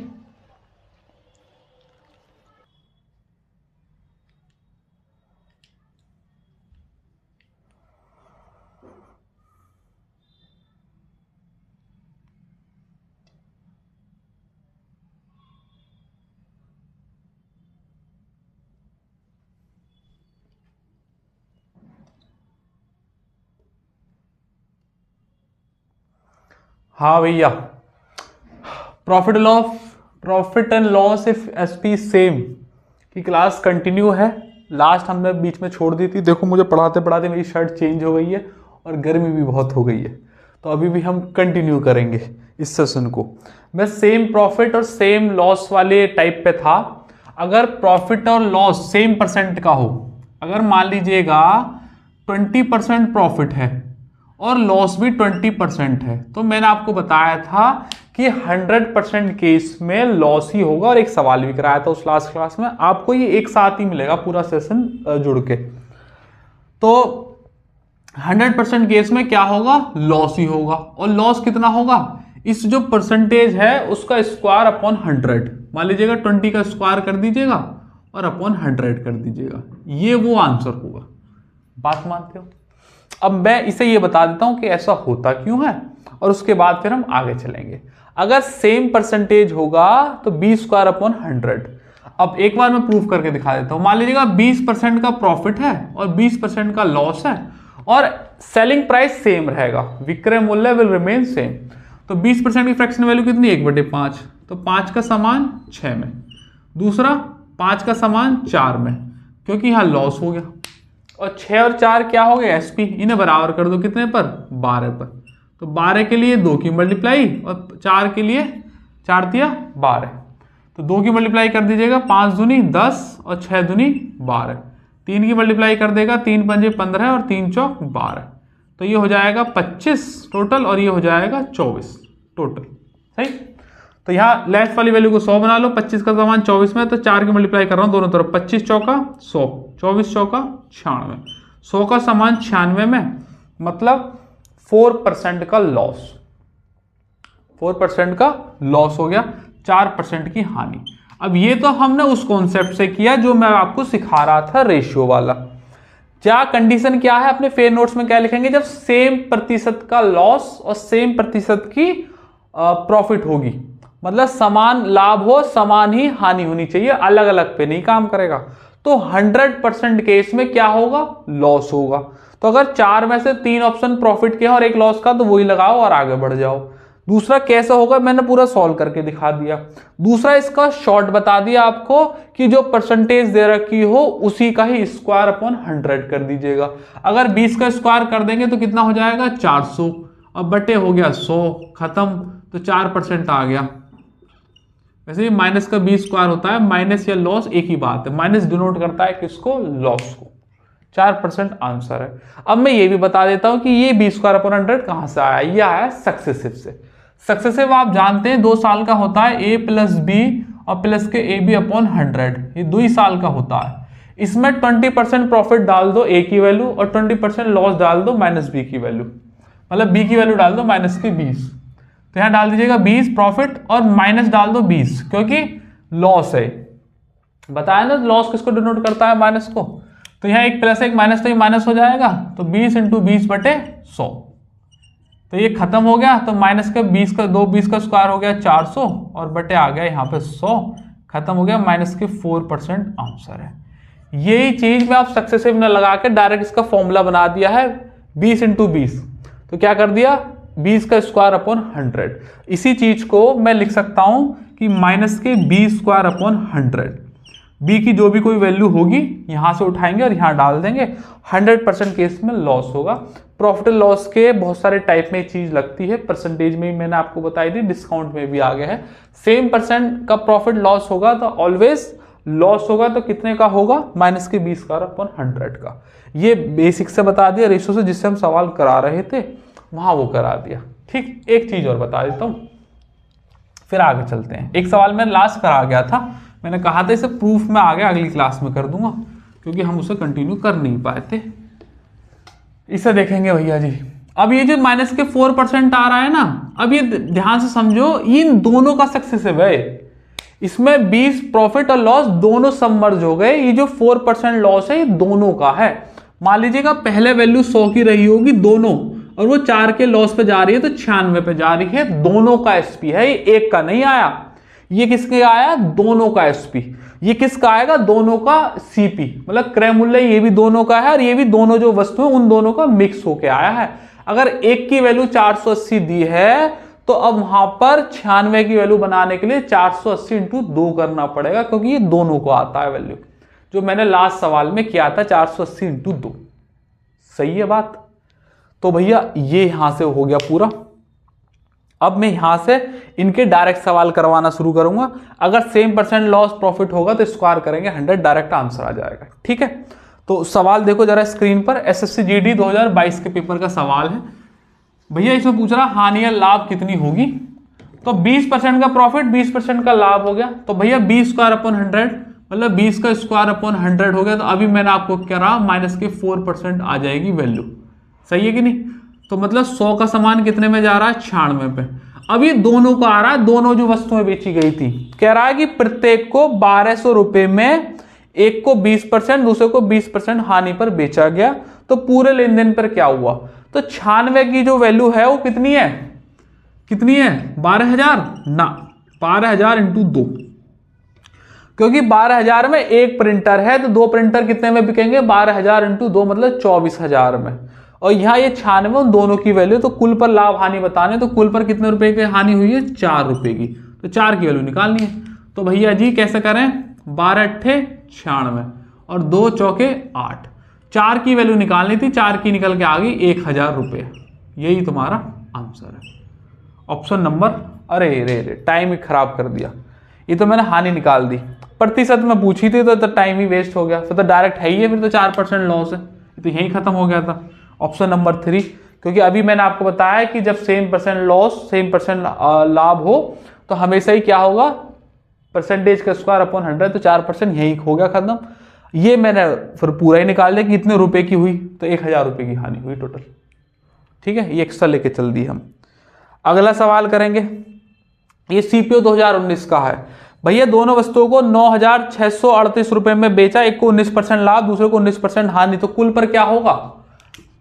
हाँ भैया, profit and loss if SP same की क्लास कंटिन्यू है। लास्ट हमने बीच में छोड़ दी थी। देखो मुझे पढ़ाते पढ़ाते मेरी शर्ट चेंज हो गई है और गर्मी भी बहुत हो गई है, तो अभी भी हम कंटिन्यू करेंगे इस सेशन को। मैं सेम प्रॉफिट और सेम लॉस वाले टाइप पे था। अगर प्रॉफिट और लॉस सेम परसेंट का हो, अगर मान लीजिएगा 20% प्रॉफिट है और लॉस भी 20% है, तो मैंने आपको बताया था कि 100% केस में लॉस ही होगा, और एक सवाल भी कराया था उस लास्ट क्लास में। आपको ये एक साथ ही मिलेगा पूरा सेशन जुड़ के। तो 100% केस में क्या होगा? लॉस ही होगा। और लॉस कितना होगा? इस जो परसेंटेज है उसका स्क्वायर अपॉन 100। मान लीजिएगा 20 का स्क्वायर कर दीजिएगा और अपॉन 100 कर दीजिएगा, ये वो आंसर होगा। बात मानते हो? अब मैं इसे ये बता देता हूं कि ऐसा होता क्यों है, और उसके बाद फिर हम आगे चलेंगे। अगर सेम परसेंटेज होगा तो बी स्क्वायर अपॉन 100। अब एक बार मैं प्रूफ करके दिखा देता हूं। मान लीजिएगा 20% का प्रॉफिट है और 20% का लॉस है और सेलिंग प्राइस सेम रहेगा, विक्रय मूल्य विल रिमेन सेम। तो 20% की फ्रैक्शन वैल्यू कितनी, 1/5, तो 5 का समान 6 में, दूसरा 5 का समान 4 में, क्योंकि यहां लॉस हो गया। और 6 और 4 क्या हो गए, एसपी, इन्हें बराबर कर दो कितने पर, 12 पर। तो 12 के लिए 2 की मल्टीप्लाई और 4 के लिए 4 दिया 12, तो 2 की मल्टीप्लाई कर दीजिएगा, 5 दूनी 10 और 6 दूनी 12। 3 की मल्टीप्लाई कर देगा, 3 पंजे 15 और 3 चौक 12, तो ये हो जाएगा 25 टोटल और ये हो जाएगा 24 टोटल। सही। तो यहाँ लेफ्ट वाली वैल्यू को 100 बना लो, 25 का समान 24 में, तो 4 की मल्टीप्लाई कर रहा हूँ दोनों तरफ, 25 चौका 100, 24 चौका 96, 100 का समान 96 में, मतलब 4% का लॉस, 4% का लॉस हो गया, 4% की हानि। अब ये तो हमने उस कॉन्सेप्ट से किया जो मैं आपको सिखा रहा था, रेशियो वाला। क्या कंडीशन क्या है, अपने फेयर नोट्स में क्या लिखेंगे, जब सेम प्रतिशत का लॉस और सेम प्रतिशत की प्रॉफिट होगी, मतलब समान लाभ हो समान ही हानि होनी चाहिए, अलग अलग पे नहीं काम करेगा। तो 100% केस में क्या होगा, लॉस होगा। तो अगर 4 में से 3 ऑप्शन प्रॉफिट के हैं और 1 लॉस का, तो वही लगाओ और आगे बढ़ जाओ। दूसरा कैसे होगा, मैंने पूरा सॉल्व करके दिखा दिया। दूसरा इसका शॉर्ट बता दिया आपको कि जो परसेंटेज दे रखी हो उसी का ही स्क्वायर अपॉन 100 कर दीजिएगा। अगर 20 का स्क्वायर कर देंगे तो कितना हो जाएगा, 400, अब बटे हो गया 100, खत्म, तो 4% आ गया। वैसे माइनस का 20 स्क्वायर होता है, माइनस या लॉस एक ही बात है, माइनस डिनोट करता है किसको, लॉस को। 4% आंसर है। अब मैं ये भी बता देता हूं कि ये बी स्क्वायर अपॉन 100 कहां से आया, ये आया सक्सेसिव से। सक्सेसिव आप जानते हैं 2 साल का होता है, a प्लस बी और प्लस के ए बी अपॉन 100, ये 2 ही साल का होता है। इसमें 20% प्रॉफिट डाल दो a की वैल्यू और 20% लॉस डाल दो माइनस बी की वैल्यू, मतलब b की वैल्यू डाल दो माइनस के 20, तो यहां डाल दीजिएगा 20 प्रॉफिट और माइनस डाल दो 20, क्योंकि लॉस है, बताया ना लॉस किसको डिनोट करता है, माइनस को। तो यहाँ एक प्लस एक माइनस, तो ये माइनस हो जाएगा, तो 20 × 20 बटे 100, तो ये खत्म हो गया। तो माइनस का 20 का 20 का स्क्वायर हो गया 400 और बटे आ गया यहाँ पे 100, खत्म हो गया, माइनस के 4% आंसर है। यही चीज में आप सक्सेसिव न लगा के डायरेक्ट इसका फॉर्मूला बना दिया है 20 × 20, तो क्या कर दिया 20 का स्क्वायर अपॉन 100। इसी चीज को मैं लिख सकता हूं कि माइनस के बी स्क्वायर अपॉन 100, बी की जो भी कोई वैल्यू होगी यहां से उठाएंगे और यहां डाल देंगे। 100% केस में लॉस होगा। प्रॉफिट एंड लॉस के बहुत सारे टाइप में चीज लगती है, परसेंटेज में मैंने आपको बताई थी, डिस्काउंट में भी आ गया है। सेम परसेंट का प्रॉफिट लॉस होगा तो ऑलवेज लॉस होगा, तो कितने का होगा, माइनस के बी स्क्वायर अपॉन 100 का। ये बेसिक से बता दिया, रेशो से जिससे हम सवाल करा रहे थे वहां वो करा दिया। ठीक, एक चीज और बता देता हूं, फिर आगे चलते हैं। एक सवाल मैं लास्ट करा गया था, मैंने कहा था इसे प्रूफ में आ गया, अगली क्लास में कर दूंगा, क्योंकि हम उसे कंटिन्यू कर नहीं पाए थे। इसे देखेंगे भैया जी। अब ये जो माइनस के 4% आ रहा है ना, अब ये ध्यान से समझो, इन दोनों का सक्सेसिव है। इसमें 20 प्रॉफिट और लॉस दोनों सबमर्ज हो गए। ये जो 4% लॉस है ये दोनों का है। मान लीजिएगा पहले वैल्यू 100 की रही होगी दोनों, और वो 4 के लॉस पे जा रही है तो 96 पे जा रही है। दोनों का एसपी है, ये एक का नहीं आया। ये किसके आया, दोनों का एसपी। ये किसका आएगा, दोनों का सीपी, मतलब क्रय मूल्य ये भी दोनों का है और ये भी दोनों जो वस्तु है उन दोनों का मिक्स होके आया है। अगर एक की वैल्यू 480 दी है तो अब वहां पर 96 की वैल्यू बनाने के लिए 480 × 2 करना पड़ेगा, क्योंकि ये दोनों को आता है वैल्यू, जो मैंने लास्ट सवाल में किया था 480 × 2। सही है बात। तो भैया ये यहां से हो गया पूरा। अब मैं यहां से इनके डायरेक्ट सवाल करवाना शुरू करूंगा। अगर सेम परसेंट लॉस प्रॉफिट होगा तो स्क्वायर करेंगे 100, डायरेक्ट आंसर आ जाएगा। ठीक है, तो सवाल देखो जरा स्क्रीन पर। एसएससी जीडी 2022 के पेपर का सवाल है भैया। इसमें पूछ रहा हानि या लाभ कितनी होगी, तो 20% का प्रॉफिट 20% का लाभ हो गया, तो भैया 20 स्क्वायर अपॉन 100 मतलब 20 का स्क्वायर अपॉन 100 हो गया। तो अभी मैंने आपको क्या रहा, माइनस के 4% आ जाएगी वैल्यू। सही है कि नहीं। तो मतलब 100 का सामान कितने में जा रहा है, 96 पे। अब ये दोनों का आ रहा है, दोनों जो वस्तुएं बेची गई थी, कह रहा है कि प्रत्येक को 1200 रुपए में, एक को 20%, दूसरे को 20% हानि पर बेचा गया। तो पूरे लेन देन पर क्या हुआ, तो 96 की जो वैल्यू है वो कितनी है, कितनी है 12,000 ना, 12,000 इंटू 2, क्योंकि 12,000 में एक प्रिंटर है तो 2 प्रिंटर कितने में बिकेंगे, 12,000 इंटू 2 मतलब 24,000 में। और यहाँ ये 96 उन दोनों की वैल्यू, तो कुल पर लाभ हानि बताने, तो कुल पर कितने रुपए की हानि हुई है, 4 रुपए की, तो 4 की वैल्यू निकालनी है। तो भैया जी कैसे करें, 12 अट्ठे 96 और 2 चौके 8, 4 की वैल्यू निकालनी थी, 4 की निकल के आ गई 1,000 रुपये। यही तुम्हारा आंसर है ऑप्शन नंबर। अरे रे रे टाइम ही खराब कर दिया, ये तो मैंने हानि निकाल दी, प्रतिशत में पूछी थी तो टाइम ही वेस्ट हो गया, फिर तो डायरेक्ट है ही है, फिर तो 4% लॉस है, तो यही खत्म हो गया था ऑप्शन नंबर 3। क्योंकि अभी मैंने आपको बताया कि जब same percent loss same percent लाभ हो तो हमेशा ही क्या होगा, परसेंटेज का स्क्वायर अपॉन 100, तो 4% यही हो गया खत्म। ये मैंने फिर पूरा ही निकाल दिया कि कितने रुपए की हुई, तो 1,000 रुपये की हानि हुई टोटल। ठीक है, ये एक्स्ट्रा लेके चल दी हम। अगला सवाल करेंगे, ये सीपीओ 2019 का है। भैया दोनों वस्तुओं को 9,638 रुपए में बेचा, एक को 19% लाभ, दूसरे को 19% हानि, तो कुल पर क्या होगा।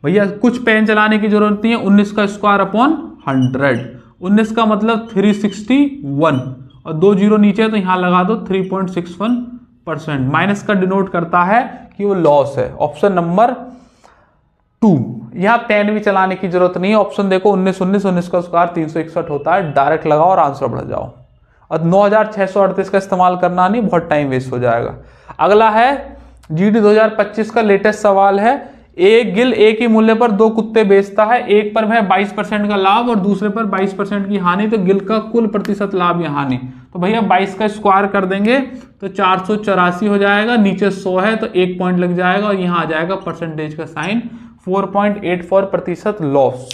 भैया कुछ पेन चलाने की जरूरत नहीं है, 19 का स्क्वायर अपॉन 100, 19 का मतलब 361 और 2 जीरो नीचे है तो यहां लगा दो 3.61%। माइनस का डिनोट करता है कि वो लॉस है, ऑप्शन नंबर 2। यहां पेन भी चलाने की जरूरत नहीं है, ऑप्शन देखो 19 का स्क्वायर 361 होता है, डायरेक्ट लगाओ और आंसर बढ़ जाओ। और 9,638 का इस्तेमाल करना नहीं, बहुत टाइम वेस्ट हो जाएगा। अगला है जीडी 2025 का लेटेस्ट सवाल है, एक गिल एक ही मूल्य पर 2 कुत्ते बेचता है, एक पर है 22% का लाभ और दूसरे पर 22% की हानि, तो गिल का कुल प्रतिशत लाभ या हानि। तो भैया 22 का स्क्वायर कर देंगे तो 484 हो जाएगा, नीचे 100 है तो 1 पॉइंट लग जाएगा और यहां आ जाएगा परसेंटेज का साइन, 4.84% लॉस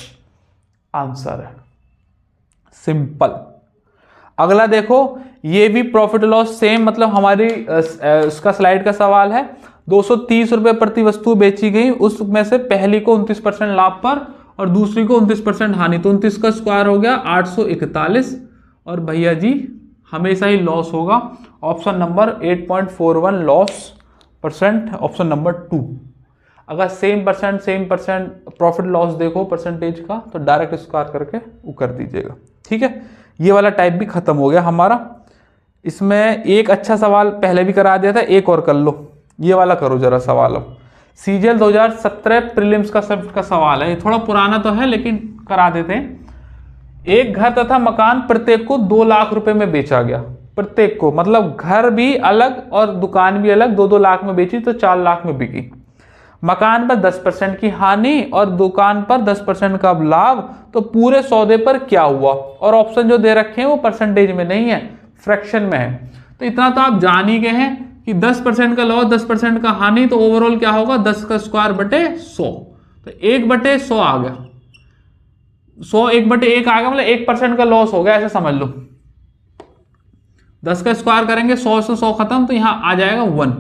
आंसर है, सिंपल। अगला देखो, ये भी प्रॉफिट लॉस सेम, मतलब हमारी इसका स्लाइड का सवाल है। 230 रुपए प्रति वस्तु बेची गई, उसमें से पहली को 29% लाभ पर और दूसरी को 29% हानि, तो 29 का स्क्वायर हो गया 841 और भैया जी हमेशा ही लॉस होगा, option number 8.41 loss percent, option number 2। अगर सेम परसेंट प्रॉफिट लॉस देखो परसेंटेज का तो डायरेक्ट स्क्वायर करके वो कर दीजिएगा। ठीक है, ये वाला टाइप भी खत्म हो गया हमारा। इसमें एक अच्छा सवाल पहले भी करा दिया था, एक और कर लो, ये वाला करो जरा सवाल। अब सीजीएल 2017 प्रीलिम्स का सवाल है, ये थोड़ा पुराना तो है लेकिन करा देते हैं। एक घर तथा मकान प्रत्येक को 2 लाख रुपए में बेचा गया, प्रत्येक को मतलब घर भी अलग और दुकान भी अलग, 2-2 लाख में बेची तो 4 लाख में बिकी। मकान पर 10% की हानि और दुकान पर 10% का लाभ, तो पूरे सौदे पर क्या हुआ। और ऑप्शन जो दे रखे हैं वो परसेंटेज में नहीं है, फ्रैक्शन में है। तो इतना तो आप जान ही गए हैं कि 10% का लॉस 10% का हानि, तो ओवरऑल क्या होगा 10 का स्क्वायर बटे 100, तो 1/100 आ गया, 100 1/1 आ गया, मतलब 1% का लॉस हो गया, ऐसे समझ लो। 10 का स्क्वायर करेंगे 100 से 100 खत्म, तो यहां आ जाएगा 1,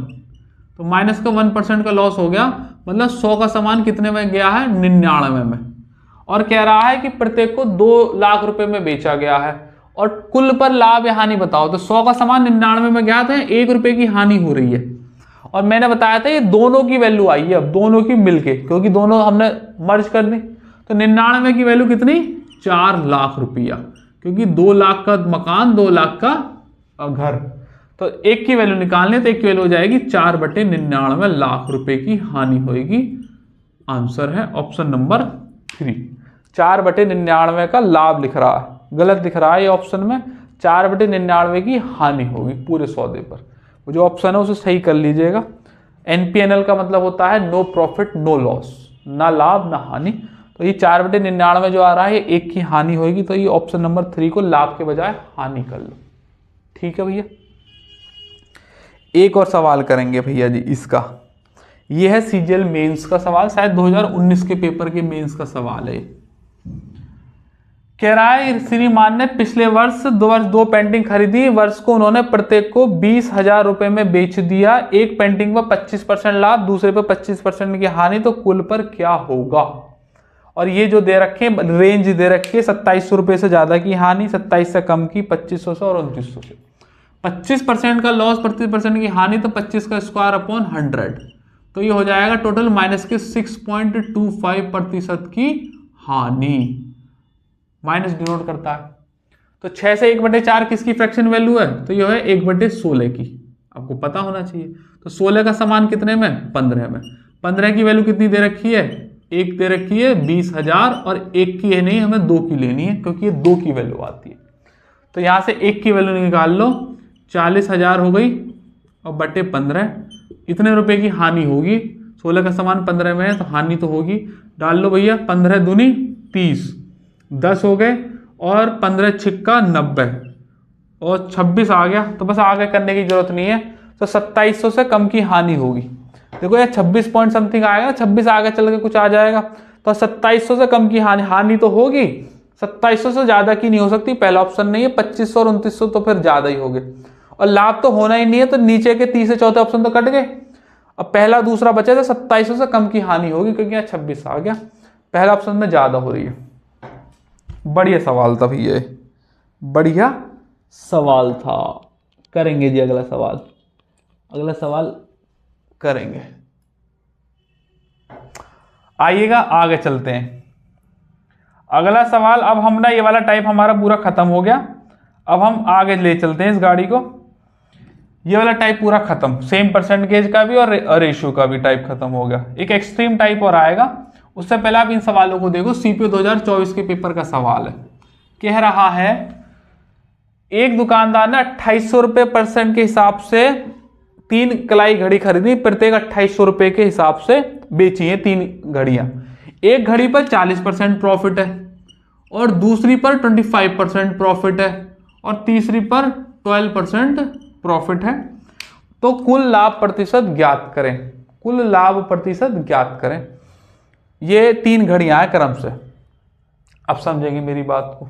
तो माइनस का 1% का लॉस हो गया, मतलब 100 का सामान कितने में गया है 99 में। और कह रहा है कि प्रत्येक को 2 लाख रुपए में बेचा गया है और कुल पर लाभ या हानि बताओ। तो 100 का सामान 99 में गया था, 1 रुपए की हानि हो रही है। और मैंने बताया था ये दोनों की वैल्यू आई है, अब दोनों की मिलके, क्योंकि दोनों हमने मर्ज कर दी। तो 99 की वैल्यू कितनी 4 लाख रुपया, क्योंकि 2 लाख का मकान 2 लाख का घर, तो एक की वैल्यू निकालने, तो एक की वैल्यू हो जाएगी 4/99 लाख रुपए की हानि होगी। आंसर है ऑप्शन नंबर 3, 4/99 का लाभ लिख रहा है, गलत दिख रहा है ये ऑप्शन में, 4/99 की हानि होगी पूरे सौदे पर। वो जो ऑप्शन है उसे सही कर लीजिएगा। एनपीएनएल का मतलब होता है नो प्रॉफिट नो लॉस, ना लाभ ना हानि। तो ये 4/99 जो आ रहा है एक की हानि होगी, तो ये ऑप्शन नंबर 3 को लाभ के बजाय हानि कर लो। ठीक है भैया, एक और सवाल करेंगे भैया जी इसका, ये है सीजीएल मेंस का सवाल, शायद 2019 के पेपर के मेंस का सवाल है। कह रहा है श्रीमान ने पिछले वर्ष 2 पेंटिंग खरीदी, वर्ष को उन्होंने प्रत्येक को 20,000 रुपए में बेच दिया, एक पेंटिंग पर 25% लाभ, दूसरे पर 25% की हानि, तो कुल पर क्या होगा। और ये जो दे रखे रेंज दे रखी है 2700 रुपए से ज्यादा की हानि, 27 से कम की 2500 से और 2900 से। 25% का लॉस 25% की हानि, तो 25 का स्क्वायर अपॉन 100, तो ये हो जाएगा टोटल माइनस के 6.25% की हानि। माइनस डिनोट करता है। तो 6 से 1/4 किसकी फ्रैक्शन वैल्यू है, तो ये है 1/16 की, आपको पता होना चाहिए। तो 16 का समान कितने में, 15 में। 15 की वैल्यू कितनी दे रखी है, 1 दे रखी है 20,000, और 1 की है नहीं, हमें 2 की लेनी है क्योंकि ये 2 की वैल्यू आती है। तो यहां से 1 की वैल्यू निकाल लो, 40,000 हो गई और बटे 15, इतने रुपए की हानि होगी। 16 का समान 15 में है तो हानि तो होगी, डाल लो भैया। 15 दूनी 30, 10 हो गए, और 15 छिक्का 90, और 26 आ गया। तो बस आगे करने की जरूरत नहीं है। तो 2700 से कम की हानि होगी। देखो यार 26 पॉइंट समथिंग आएगा, 26 आगे चल के कुछ आ जाएगा। तो 2700 से कम की हानि तो होगी, 2700 से ज्यादा की नहीं हो सकती, पहला ऑप्शन नहीं है। 2500 और 2900 तो फिर ज्यादा ही हो गए, और लाभ तो होना ही नहीं है। तो नीचे के तीसरे चौथे ऑप्शन तो कट गए, अब पहला दूसरा बचे, तो 2700 से कम की हानि होगी क्योंकि यहाँ 26 आ गया, पहला ऑप्शन में ज्यादा हो रही है। बढ़िया सवाल था भैया, बढ़िया सवाल था। करेंगे जी अगला सवाल, अगला सवाल करेंगे। आइएगा आगे चलते हैं। अगला सवाल, अब हम ना ये वाला टाइप हमारा पूरा खत्म हो गया, अब हम आगे ले चलते हैं इस गाड़ी को। ये वाला टाइप पूरा खत्म, सेम परसेंटेज का भी और रेशियो का भी टाइप खत्म हो गया। एक एक्सट्रीम टाइप और आएगा, उससे पहले आप इन सवालों को देखो। सीपीओ 2024 के पेपर का सवाल है, कह रहा है एक दुकानदार ने 2800 रुपये % के हिसाब से 3 कलाई घड़ी खरीदी, प्रत्येक 2800 रुपये के हिसाब से बेची है 3 घड़ियां। एक घड़ी पर 40% प्रॉफिट है, और दूसरी पर 25% प्रॉफिट है, और तीसरी पर 12% प्रॉफिट है। तो कुल लाभ प्रतिशत ज्ञात करें, कुल लाभ प्रतिशत ज्ञात करें। ये 3 घड़ियां हैं क्रम से, अब समझेंगे मेरी बात को।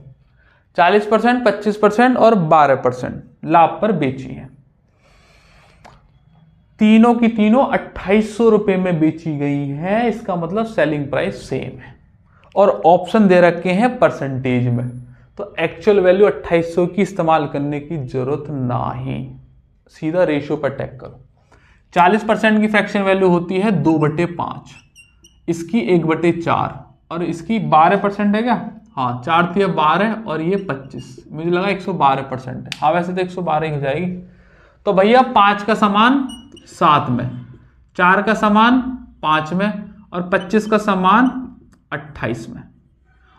40%, 25% और 12% लाभ पर बेची है। तीनों की तीनों 2800 रुपए में बेची गई है, इसका मतलब सेलिंग प्राइस सेम है, और ऑप्शन दे रखे हैं परसेंटेज में। तो एक्चुअल वैल्यू 2800 की इस्तेमाल करने की जरूरत नहीं, सीधा रेशियो पर टैग करो। 40% की फ्रैक्शन वैल्यू होती है 2/5, इसकी 1/4, और इसकी 12% है क्या, हाँ 4 × 12 और ये 25, मुझे लगा 112% है। हाँ वैसे तो 112 ही हो जाएगी। तो भैया 5 का समान 7 में, 4 का समान 5 में, और 25 का समान 28 में।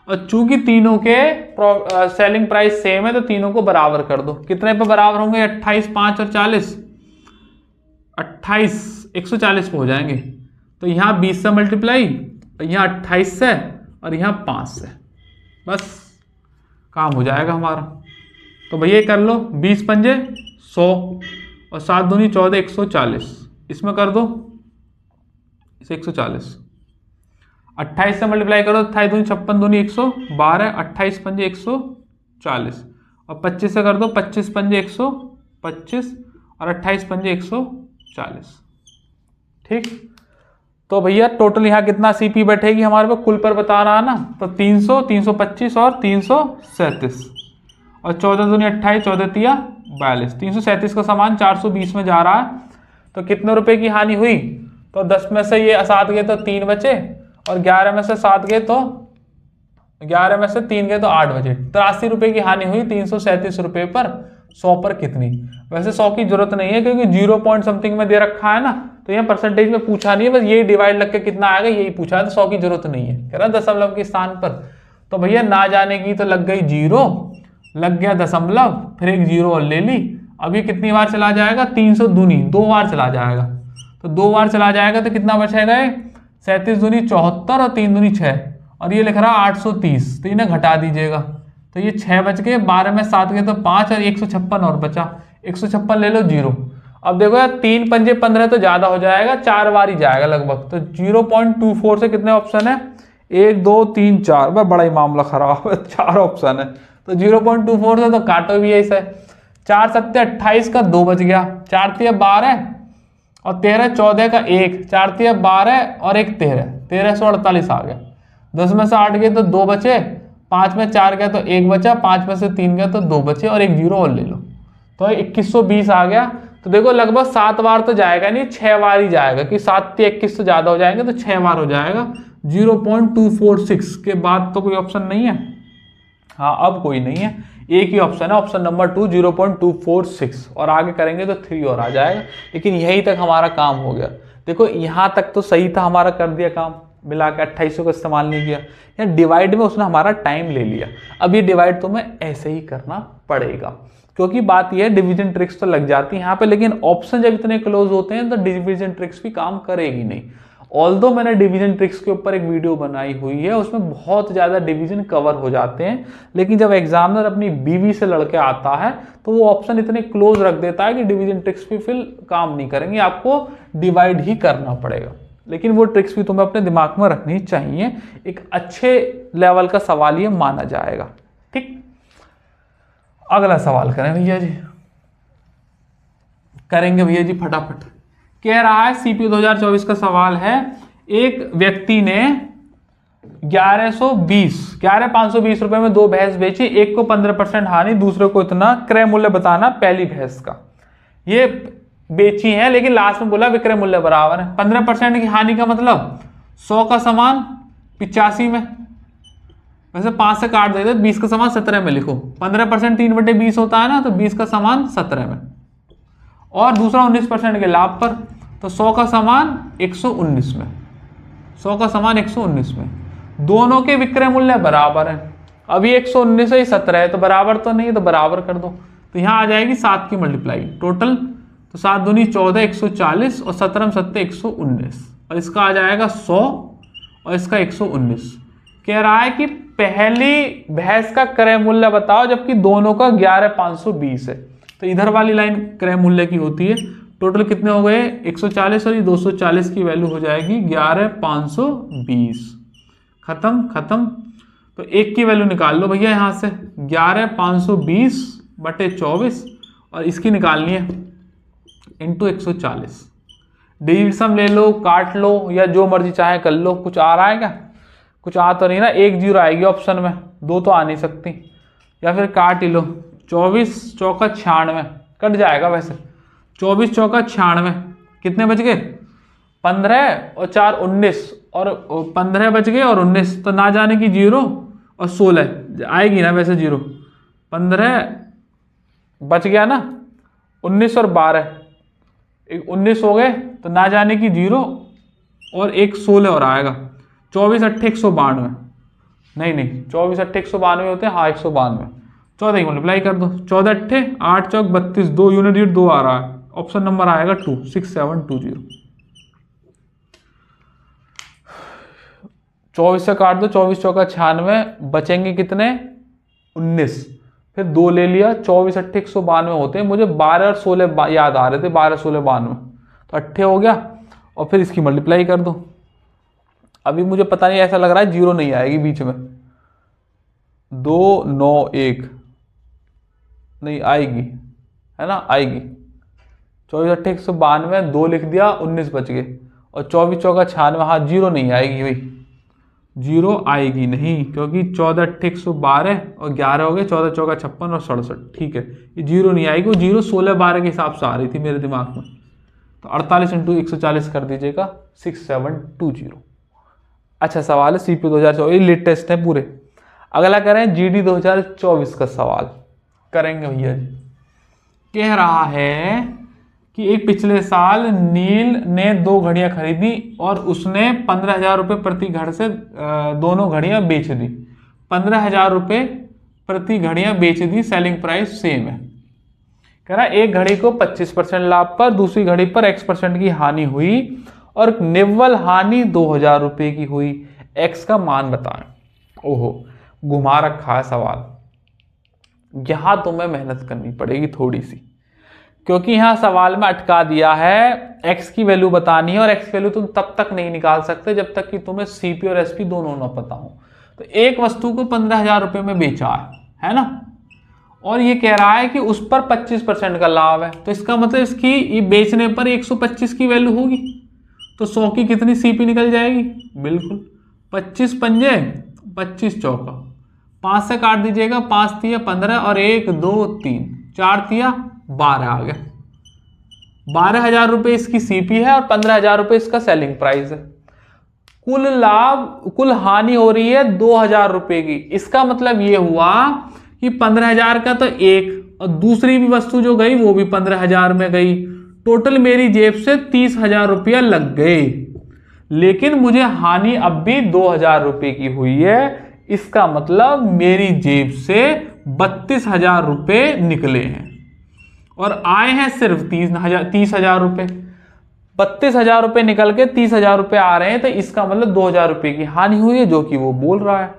और चूंकि तीनों के सेलिंग प्राइस सेम है तो तीनों को बराबर कर दो। कितने पे बराबर होंगे, 28, 5 और 40, 28 140 पे हो जाएंगे। तो यहाँ 20 से मल्टीप्लाई, यहाँ 28 से, और यहाँ 5 से, बस काम हो जाएगा हमारा। तो भैया कर लो, 20 पंजे 100, और 7 दूनी 14, 140, इसमें कर दो इसे 140। 28 से मल्टीप्लाई करो, 28 दूनी 56, दूनी 112, 28 पंजे 140, और 25 से कर दो, 25 पंजे 125, और 28 पंजे 140। ठीक, तो भैया टोटल यहाँ कितना सीपी बैठेगी हमारे पे, कुल पर बता रहा है ना, तो 300, 325 और 337, और 14 दूनी 28, 14 तिया 42, 337 का सामान 420 में जा रहा है। तो कितने रुपए की हानि हुई, तो 10 में से ये 7 गए तो 3 बचे, और 11 में से 7 गए तो 11 में से 3 गए तो 8 बचे। 83 रुपए की हानि हुई 337 रुपए पर। 100 पर कितनी, वैसे 100 की जरूरत नहीं है क्योंकि 0 पॉइंट समथिंग में दे रखा है ना, तो यहाँ परसेंटेज में पूछा नहीं है, बस यही डिवाइड लग के कितना आएगा यही पूछा है, तो 100 की जरूरत नहीं है, कह रहा दशमलव के स्थान पर। तो भैया ना जाने की तो लग गई 0, लग गया दशमलव, फिर एक 0 और ले ली। अब ये कितनी बार चला जाएगा, 300 दूनी 2 बार चला जाएगा, तो 2 बार चला जाएगा तो कितना बचेगा, 37 दूनी 74 और 3 दूनी 6, और ये लिख रहा 830, तो इन्हें घटा दीजिएगा, तो ये 6 बच गए, 12 में 7 गए तो 5, और 156 और बचा, 156 ले लो 0। अब देखो यार 3 पंजे 15 तो ज्यादा हो जाएगा, 4 बार ही जाएगा लगभग, तो 0.24 से कितने ऑप्शन है, 1 2 3 4, वह बड़ा ही मामला खराब है, 4 ऑप्शन है, तो 0.24 से तो काटो भी ऐसा है। 4 7 28 का 2 बच गया, 4 3 12 और 13 14 का 1, 4 3 12 और 1 13, 1348 आ गया। 10 में से 8 गए तो 2 बचे, 5 में 4 गया तो 1 बचा, 5 में से 3 गया तो 2 बचे, और एक 0 और ले लो, तो 2120 आ गया। तो देखो लगभग 7 बार तो जाएगा नहीं, 6 बार ही जाएगा, कि 7 × 21 तो ज्यादा हो जाएंगे, तो 6 बार हो जाएगा। 0.246 के बाद तो कोई ऑप्शन नहीं है, हाँ अब कोई नहीं है, एक ही ऑप्शन है, ऑप्शन नंबर 2 0.246, और आगे करेंगे तो 3 और आ जाएगा। लेकिन यही तक हमारा काम हो गया। देखो यहाँ तक तो सही था, हमारा कर दिया काम, मिला के 2800 का इस्तेमाल नहीं किया। या डिवाइड में उसने हमारा टाइम ले लिया। अब ये डिवाइड तुम्हें ऐसे ही करना पड़ेगा, क्योंकि बात यह है डिवीजन ट्रिक्स तो लग जाती है यहाँ पे, लेकिन ऑप्शन जब इतने क्लोज होते हैं तो डिवीजन ट्रिक्स भी काम करेगी नहीं। ऑल्दो मैंने डिवीजन ट्रिक्स के ऊपर एक वीडियो बनाई हुई है, उसमें बहुत ज़्यादा डिवीजन कवर हो जाते हैं, लेकिन जब एग्जामिनर अपनी बीवी से लड़के आता है तो वो ऑप्शन इतने क्लोज रख देता है कि डिवीजन ट्रिक्स भी फिर काम नहीं करेंगे, आपको डिवाइड ही करना पड़ेगा। लेकिन वो ट्रिक्स भी तुम्हें अपने दिमाग में रखनी चाहिए, एक अच्छे लेवल का सवाल ये माना जाएगा। ठीक, अगला सवाल करें भैया जी, करेंगे भैया जी फटाफट। कह रहा है सीपीयू 2024 का सवाल है, एक व्यक्ति ने 11,520 रुपए में 2 भैंस बेची, एक को 15% हानि, दूसरे को इतना, क्रय मूल्य बताना पहली भैंस का। ये बेची है लेकिन लास्ट में बोला विक्रय मूल्य बराबर है। 15% की हानि का मतलब 100 का सामान 85 में, वैसे 5 से काट देते 20 का सामान 17 में लिखो। 15% 3/20 होता है ना, तो 20 का सामान 17 में, और दूसरा 19% के लाभ पर, तो 100 का सामान 119 में, 100 का सामान 119 में। दोनों के विक्रय मूल्य बराबर है। अभी 119 है, 17 है, तो बराबर तो नहीं, तो बराबर कर दो। तो यहाँ आ जाएगी 7 की मल्टीप्लाई टोटल, तो 7 दूनी 14 140, और 17 7 119, और इसका आ जाएगा 100 और इसका 119। कह रहा है कि पहली भैंस का क्रय मूल्य बताओ, जबकि दोनों का 11,520 है। तो इधर वाली लाइन क्रय मूल्य की होती है। टोटल कितने हो गए 140, और ये 240 की वैल्यू हो जाएगी 11,520। खत्म खत्म। तो एक की वैल्यू निकाल लो भैया यहाँ से, 11,520/24, और इसकी निकालनी है इंटू 140। डिजिट सम ले लो, काट लो, या जो मर्जी चाहे कर लो। कुछ आ रहा है क्या? कुछ आ तो नहीं ना, 1 0 आएगी ऑप्शन में, 2 तो आ नहीं सकती, या फिर काट ही लो। 24 चौका 96 कट जाएगा वैसे, 24 चौका 96, कितने बच गए 15 और 4 19, और 15 बच गए और 19, तो ना जाने की 0 और 16 आएगी ना वैसे 0, 15 बच गया ना, 19 और 12, 19 हो गए, तो ना जाने की 0 और एक 16 और आएगा। 24 8 192, नहीं 24 8 192 होते हैं, हाँ 192, 14 की मल्टीप्लाई कर दो, 14 8 8 चौक 32, 2 यूनिट 2 आ रहा है, ऑप्शन नंबर आएगा 2 6720। 24 से काट दो, 24 चौका 96, बचेंगे कितने 19, फिर 2 ले लिया, 24 8 192 होते हैं, मुझे 12 और 16 याद आ रहे थे, 12 16 92, तो 8 हो गया, और फिर इसकी मल्टीप्लाई कर दो। अभी मुझे पता नहीं, ऐसा लग रहा है 0 नहीं आएगी बीच में, 2 9 1 नहीं आएगी, है ना, आएगी। 24 8 192, 2 लिख दिया, 19 बच गए, और 24 चौका 96, हाँ 0 नहीं आएगी भाई, 0 आएगी नहीं, क्योंकि 14 8 112 और 11 हो गए, 14 चौका 56 और 67, ठीक है, ये 0 नहीं आएगी। वो 0 16 12 के हिसाब से आ रही थी मेरे दिमाग में, तो 48 × 140 कर दीजिएगा 6720। अच्छा सवाल है सीपीयू 2024, लेटेस्ट है पूरे। अगला करें जीडी 2024 का सवाल करेंगे भैया जी। कह रहा है कि एक पिछले साल नील ने 2 घड़ियां खरीदी और उसने 15,000 रुपये प्रति घड़ से दोनों घड़ियां बेच दी। 15,000 रुपये प्रति घड़ियां बेच दी, सेलिंग प्राइस सेम है। कह रहा है एक घड़ी को 25% लाभ पर, दूसरी घड़ी पर X% की हानि हुई, और निव्वल हानि 2,000 रुपये की हुई, X का मान बताएं। ओहो, घुमा रखा है सवाल, यहां तुम्हें मेहनत करनी पड़ेगी थोड़ी सी, क्योंकि यहां सवाल में अटका दिया है X की वैल्यू बतानी है, और X वैल्यू तुम तब तक नहीं निकाल सकते जब तक कि तुम्हें CP और SP दोनों ना पता हो। तो एक वस्तु को 15,000 रुपये में बेचा है ना, और ये कह रहा है कि उस पर 25% का लाभ है, तो इसका मतलब इसकी ये बेचने पर 125 की वैल्यू होगी, तो 100 की कितनी CP निकल जाएगी, बिल्कुल 25 पंजे 25 चौका, 5 से काट दीजिएगा, 5 तिया 15, और 1 2 3 4 तिया 12 आ गया। 12,000 रुपये इसकी CP है और 15,000 रुपये इसका सेलिंग प्राइस है। कुल हानि हो रही है 2000 रुपए की। इसका मतलब ये हुआ कि 15,000 का तो एक, और दूसरी भी वस्तु जो गई वो भी 15,000 में गई। टोटल मेरी जेब से 30,000 रुपया लग गए, लेकिन मुझे हानि अब भी 2000 रुपए की हुई है। इसका मतलब मेरी जेब से 32,000 रुपए निकले हैं और आए हैं सिर्फ 30,000 रुपए। 32,000 रुपए निकल के 30,000 रुपए आ रहे हैं, तो इसका मतलब 2,000 रुपए की हानि हुई है, जो कि वो बोल रहा है।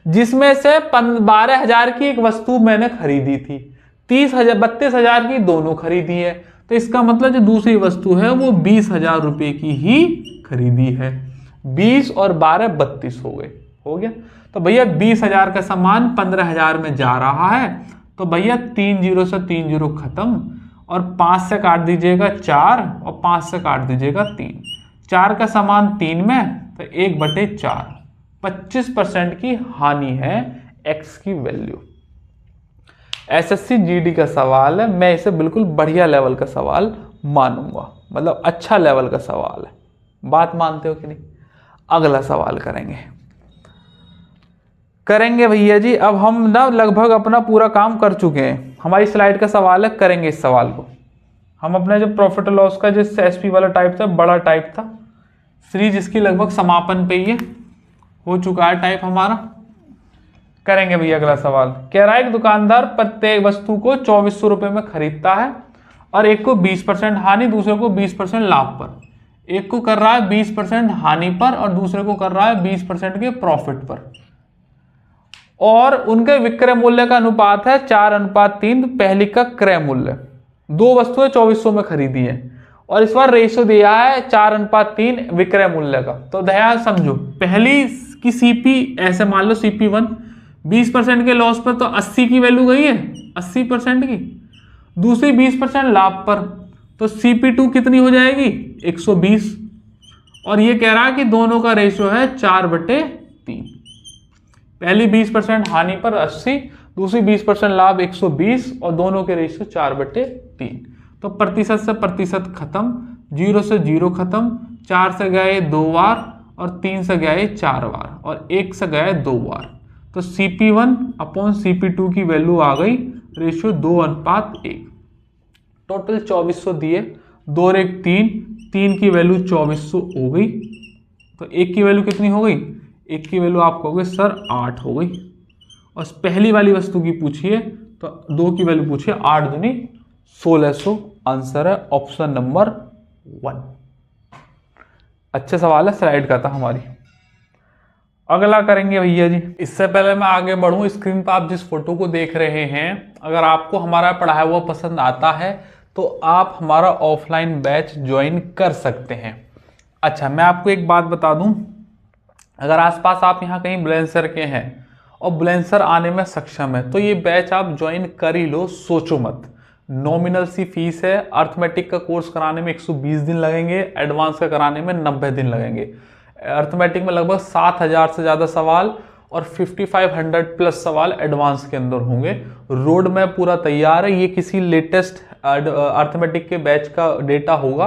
जिसमें से 12,000 की एक वस्तु मैंने खरीदी थी, 32,000 की दोनों खरीदी है, तो इसका मतलब जो दूसरी वस्तु है वो 20,000 रुपए की ही खरीदी है। 20 और 12 32 हो गया। तो भैया 20,000 का सामान 15,000 में जा रहा है, तो भैया 3 जीरो से 3 जीरो खत्म, और 5 से काट दीजिएगा 4 और 5 से काट दीजिएगा 3। 4 का सामान 3 में, तो 1/4, 25% की हानि है एक्स की वैल्यू। एसएससी जीडी का सवाल है, मैं इसे बिल्कुल बढ़िया लेवल का सवाल मानूंगा, मतलब अच्छा लेवल का सवाल है। बात मानते हो कि नहीं? अगला सवाल करेंगे भैया जी। अब हम ना लगभग अपना पूरा काम कर चुके हैं। हमारी स्लाइड का सवाल है, करेंगे इस सवाल को हम। अपने जो प्रॉफिट लॉस का जिस एसपी वाला टाइप था, बड़ा टाइप था, सीरीज इसकी लगभग समापन पे ही है, हो चुका है टाइप हमारा। करेंगे भैया अगला सवाल। कह रहा है एक दुकानदार प्रत्येक वस्तु को 2400 रुपये में खरीदता है और एक को 20% हानि, दूसरे को 20% लाभ पर। एक को कर रहा है 20% हानि पर और दूसरे को कर रहा है 20% के प्रॉफिट पर, और उनके विक्रय मूल्य का अनुपात है 4:3। पहली का क्रय मूल्य, दो वस्तुएं 2400 में खरीदी है और इस बार रेशियो दिया है 4:3 विक्रय मूल्य का। तो ध्यान समझो, पहली की सीपी ऐसे मान लो CP1 20% के लॉस पर, तो 80 की वैल्यू गई है 80% की। दूसरी 20% लाभ पर, तो CP2 कितनी हो जाएगी 120। और ये कह रहा है कि दोनों का रेशियो है 4/3। पहली 20% हानि पर 80, दूसरी 20% लाभ 120, और दोनों के रेशियो 4/3। तो प्रतिशत से प्रतिशत खत्म, 0 से 0 खत्म, 4 से गए 2 बार और 3 से गए 4 बार और 1 से गए 2 बार। तो CP1/CP2 की वैल्यू आ गई रेशियो 2:1। टोटल 2400 दिए, 2 और 1 3, 3 की वैल्यू 2400 हो गई। तो 1 की वैल्यू कितनी हो गई? 1 की वैल्यू आप कहोगे सर 8 हो गई। और पहली वाली वस्तु की पूछिए तो 2 की वैल्यू पूछिए, 8 दूनी 1600। आंसर है ऑप्शन नंबर 1। अच्छा सवाल है, स्लाइड का था हमारी। अगला करेंगे भैया जी। इससे पहले मैं आगे बढ़ूं, स्क्रीन पर आप जिस फोटो को देख रहे हैं, अगर आपको हमारा पढ़ाया हुआ पसंद आता है तो आप हमारा ऑफलाइन बैच ज्वाइन कर सकते हैं। अच्छा, मैं आपको एक बात बता दूं, अगर आसपास आप यहाँ कहीं बुलंदशहर के हैं और बुलंदशहर आने में सक्षम है, तो ये बैच आप ज्वाइन कर ही लो, सोचो मत। नॉमिनल सी फीस है। अर्थमेटिक का कोर्स कराने में 120 दिन लगेंगे, एडवांस का कराने में 90 दिन लगेंगे। अर्थमेटिक में लगभग 7,000 से ज़्यादा सवाल और 5500 प्लस सवाल एडवांस के अंदर होंगे। रोड मैप पूरा तैयार है। ये किसी लेटेस्ट अर्थमेटिक के बैच का डेटा होगा,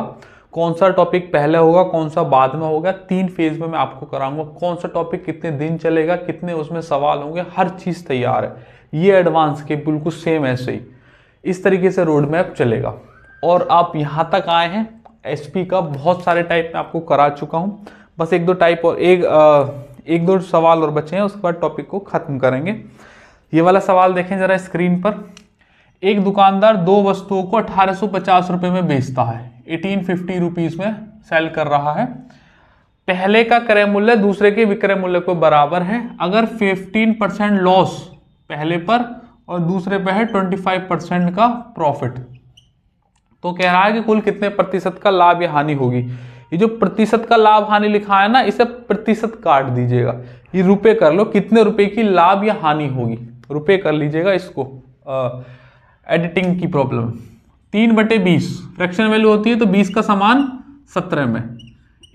कौन सा टॉपिक पहले होगा, कौन सा बाद में होगा। 3 फेज में मैं आपको कराऊंगा, कौन सा टॉपिक कितने दिन चलेगा, कितने उसमें सवाल होंगे, हर चीज़ तैयार है। ये एडवांस के बिल्कुल सेम ऐसे ही इस तरीके से रोड मैप चलेगा। और आप यहाँ तक आए हैं, एसपी का बहुत सारे टाइप में आपको करा चुका हूँ, बस 1-2 टाइप और एक दो सवाल और बचे हैं, उसके बाद टॉपिक को खत्म करेंगे। ये वाला सवाल देखें जरा स्क्रीन पर। एक दुकानदार 2 वस्तुओं को 1850 रुपये में बेचता है, 1850 रुपीज़ में सेल कर रहा है। पहले का क्रय मूल्य दूसरे के विक्रय मूल्य को बराबर है। अगर 15% लॉस पहले पर और दूसरे पे है 25% का प्रॉफिट, तो कह रहा है कि कुल कितने प्रतिशत का लाभ या हानि होगी। ये जो प्रतिशत का लाभ हानि लिखा है ना, इसे प्रतिशत काट दीजिएगा, ये रुपए कर लो, कितने रुपए की लाभ या हानि होगी, रुपए कर लीजिएगा इसको। एडिटिंग की प्रॉब्लम। 3/20 फ्रैक्शन वैल्यू होती है, तो 20 का समान 17 में,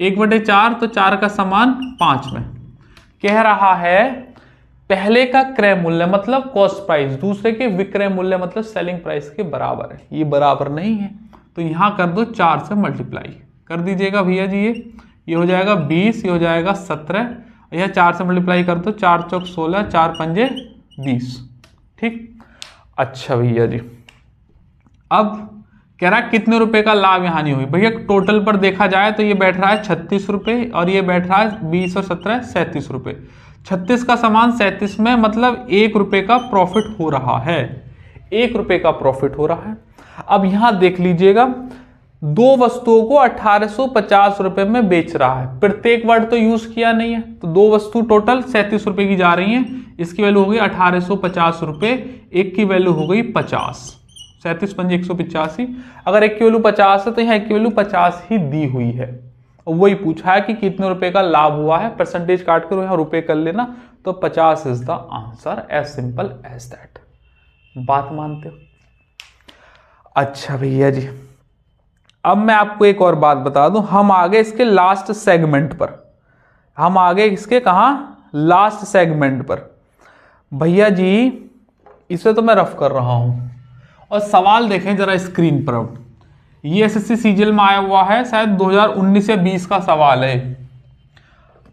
1/4 तो 4 का समान 5 में। कह रहा है पहले का क्रय मूल्य मतलब कॉस्ट प्राइस, दूसरे के विक्रय मूल्य मतलब सेलिंग प्राइस के बराबर है। ये बराबर नहीं है, तो यहां कर दो 4 से मल्टीप्लाई कर दीजिएगा भैया जी। ये हो जाएगा 20, ये हो जाएगा 17, यह 4 से मल्टीप्लाई कर दो, 4 चौक 16, 4 पंजे 20। ठीक, अच्छा भैया जी, अब कह रहा है कितने रुपए का लाभ यहाँ नहीं हुई। भैया टोटल पर देखा जाए तो ये बैठ रहा है 36 रुपये और ये बैठ रहा है 20 और 17 37 रुपये। 36 का सामान 37 में, मतलब 1 रुपये का प्रॉफिट हो रहा है, 1 रुपये का प्रॉफिट हो रहा है। अब यहाँ देख लीजिएगा, दो वस्तुओं को 1850 रुपये में बेच रहा है। प्रत्येक वर्ड तो यूज किया नहीं है, तो दो वस्तु टोटल 37 रुपये की जा रही हैं। इसकी वैल्यू हो गई 1850 रुपये, एक की वैल्यू हो गई 50। 37 पंजे 185। अगर एक की वैल्यू 50 है तो यहाँ एक की वैल्यू 50 ही दी हुई है। और वही पूछा है कि कितने रुपए का लाभ हुआ है, परसेंटेज काट कर यहाँ रुपए कर लेना, तो 50 is the answer, as simple as that. बात मानते हो? अच्छा भैया जी, अब मैं आपको एक और बात बता दूं, हम आगे इसके लास्ट सेगमेंट पर, हम आगे इसके कहां, लास्ट सेगमेंट पर। भैया जी इसे तो मैं रफ कर रहा हूं, और सवाल देखें जरा स्क्रीन पर। अब ये एसएससी सीजीएल में आया हुआ है, शायद 2019 या 20 का सवाल है।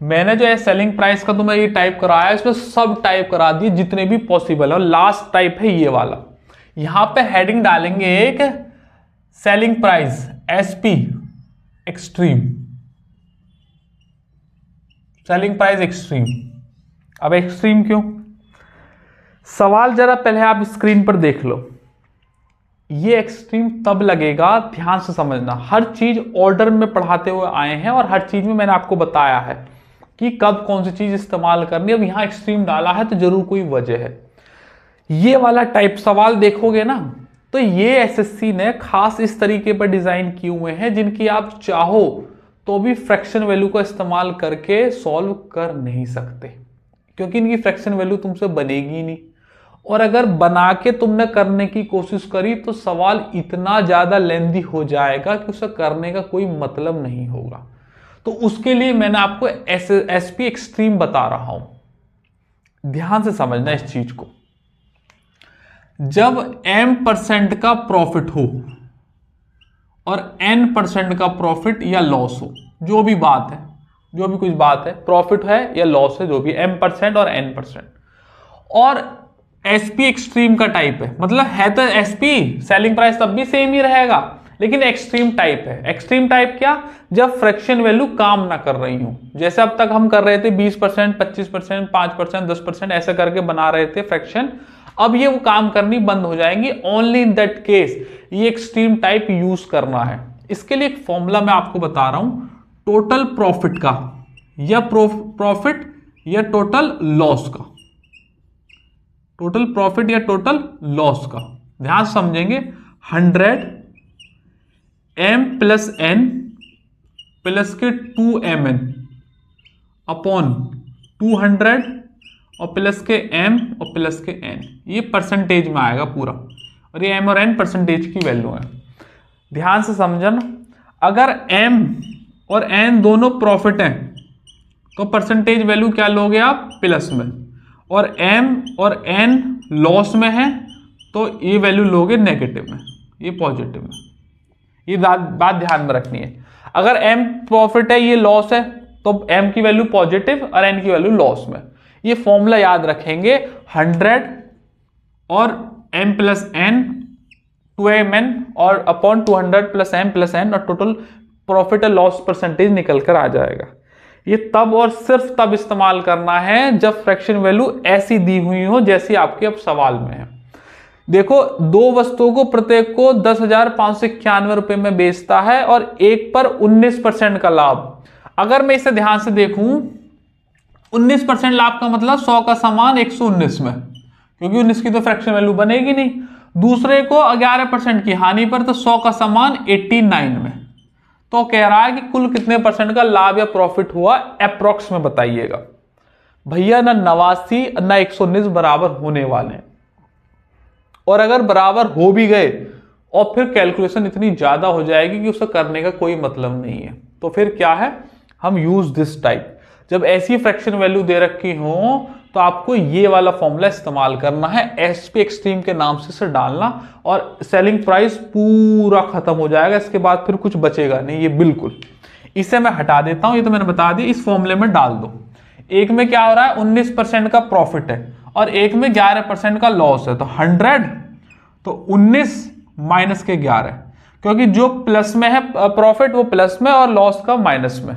मैंने जो है सेलिंग प्राइस का तुम्हें ये टाइप कराया, इसमें सब टाइप करा दिए जितने भी पॉसिबल है, और लास्ट टाइप है ये वाला। यहां पे हेडिंग डालेंगे एक, selling price SP extreme, selling price extreme. अब एक्सट्रीम क्यों? सवाल जरा पहले आप स्क्रीन पर देख लो। ये एक्सट्रीम तब लगेगा, ध्यान से समझना, हर चीज ऑर्डर में पढ़ाते हुए आए हैं और हर चीज में मैंने आपको बताया है कि कब कौन सी चीज इस्तेमाल करनी है। अब यहां एक्सट्रीम डाला है तो जरूर कोई वजह है। ये वाला टाइप सवाल देखोगे ना, तो ये एसएससी ने खास इस तरीके पर डिजाइन किए हुए हैं जिनकी आप चाहो तो भी फ्रैक्शन वैल्यू का इस्तेमाल करके सॉल्व कर नहीं सकते, क्योंकि इनकी फ्रैक्शन वैल्यू तुमसे बनेगी नहीं। और अगर बना के तुमने करने की कोशिश करी तो सवाल इतना ज्यादा लेंदी हो जाएगा कि उसे करने का कोई मतलब नहीं होगा। तो उसके लिए मैंने आपको एसपी एक्सट्रीम बता रहा हूं, ध्यान से समझना इस चीज को। जब m% का प्रॉफिट हो और n% का प्रॉफिट या लॉस हो, जो भी बात है, जो भी कुछ बात है, प्रॉफिट है या लॉस है, जो भी m% और n%, और एसपी एक्सट्रीम का टाइप है, मतलब है तो एसपी सेलिंग प्राइस तब भी सेम ही रहेगा, लेकिन एक्सट्रीम टाइप है। एक्सट्रीम टाइप क्या? जब फ्रैक्शन वैल्यू काम ना कर रही हो, जैसे अब तक हम कर रहे थे 20%, 25%, 5%, 10% ऐसे करके बना रहे थे फ्रैक्शन, अब ये वो काम करनी बंद हो जाएंगी। ओनली इन दैट केस ये एक्सट्रीम टाइप यूज करना है। इसके लिए एक फॉर्मूला मैं आपको बता रहा हूं, टोटल प्रॉफिट का या प्रॉफिट या टोटल लॉस का, टोटल प्रॉफिट या टोटल लॉस का, ध्यान समझेंगे। 100 m प्लस n प्लस के 2mn अपॉन 200 और प्लस के m और प्लस के n, ये परसेंटेज में आएगा पूरा, और ये m और n परसेंटेज की वैल्यू है। ध्यान से समझना, अगर m और n दोनों प्रॉफिट हैं तो परसेंटेज वैल्यू क्या लोगे आप? प्लस में, और m और n लॉस में है तो ये वैल्यू लोगे नेगेटिव में, ये पॉजिटिव में। ये बात ध्यान में रखनी है। अगर m प्रॉफिट है, ये लॉस है, तो m की वैल्यू पॉजिटिव और n की वैल्यू लॉस में। ये फॉर्मूला याद रखेंगे, 100 और m प्लस n 2mn और upon 200 plus m plus n, और टोटल प्रॉफिट और लॉस परसेंटेज निकल कर आ जाएगा। ये तब और सिर्फ तब इस्तेमाल करना है जब फ्रैक्शन वैल्यू ऐसी दी हुई हो जैसी आपके अब सवाल में है। देखो, दो वस्तुओं को प्रत्येक को 10,591 रुपए में बेचता है और एक पर 19% का लाभ। अगर मैं इसे ध्यान से देखूं, 19% लाभ का मतलब 100 का सामान 119 में, क्योंकि 19 की तो फ्रैक्शन वैल्यू बनेगी नहीं। दूसरे को 11% की हानि पर, तो 100 का सामान 89 में। तो कह रहा है कि कुल कितने परसेंट का लाभ या प्रॉफिट हुआ, अप्रोक्स में बताइएगा। भैया ना 89 ना 119 बराबर होने वाले हैं, और अगर बराबर हो भी गए और फिर कैलकुलेशन इतनी ज्यादा हो जाएगी कि उसे करने का कोई मतलब नहीं है। तो फिर क्या है, हम यूज दिस टाइप। जब ऐसी फ्रैक्शन वैल्यू दे रखी हो तो आपको ये वाला फॉर्मूला इस्तेमाल करना है, एसपी एक्सट्रीम के नाम से डालना, और सेलिंग प्राइस पूरा खत्म हो जाएगा। इसके बाद फिर कुछ बचेगा नहीं, ये बिल्कुल इसे मैं हटा देता हूं, ये तो मैंने बता दिया, इस फॉर्मूले में डाल दो। एक में क्या हो रहा है 19% का प्रॉफिट है और एक में 11% का लॉस है, तो 100 तो 19 माइनस के 11, क्योंकि जो प्लस में है प्रॉफिट वो प्लस में और लॉस का माइनस में,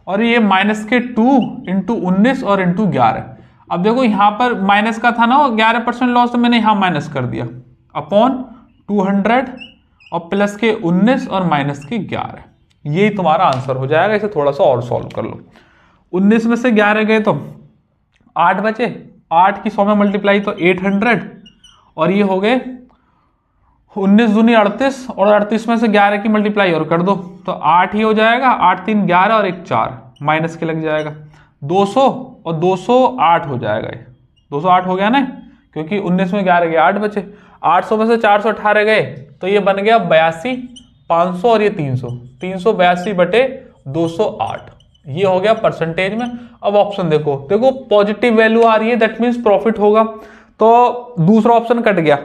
और ये माइनस के 2 इंटू 19 और इंटू 11। अब देखो यहां पर माइनस का था ना 11% लॉस, तो मैंने यहां माइनस कर दिया अपॉन 200 और प्लस के 19 और माइनस के 11। यही तुम्हारा आंसर हो जाएगा। इसे थोड़ा सा और सॉल्व कर लो। 19 में से 11 गए तो 8 बचे, 8 की 100 में मल्टीप्लाई तो 800, और ये हो गए 19 दूनी 38, और 38 में से 11 की मल्टीप्लाई और कर दो तो 8 ही हो जाएगा। 8 3 11 और 1 4, माइनस के लग जाएगा 200 और 208 हो जाएगा। ये 208 हो गया ना, क्योंकि 19 में 11 गए 8 बचे। 800 में से 418 गए तो ये बन गया 82, 500 और ये 300, 382 बटे 208। ये हो गया परसेंटेज में। अब ऑप्शन देखो, देखो पॉजिटिव वैल्यू आ रही है, दैट मीन्स प्रॉफिट होगा, तो दूसरा ऑप्शन कट गया।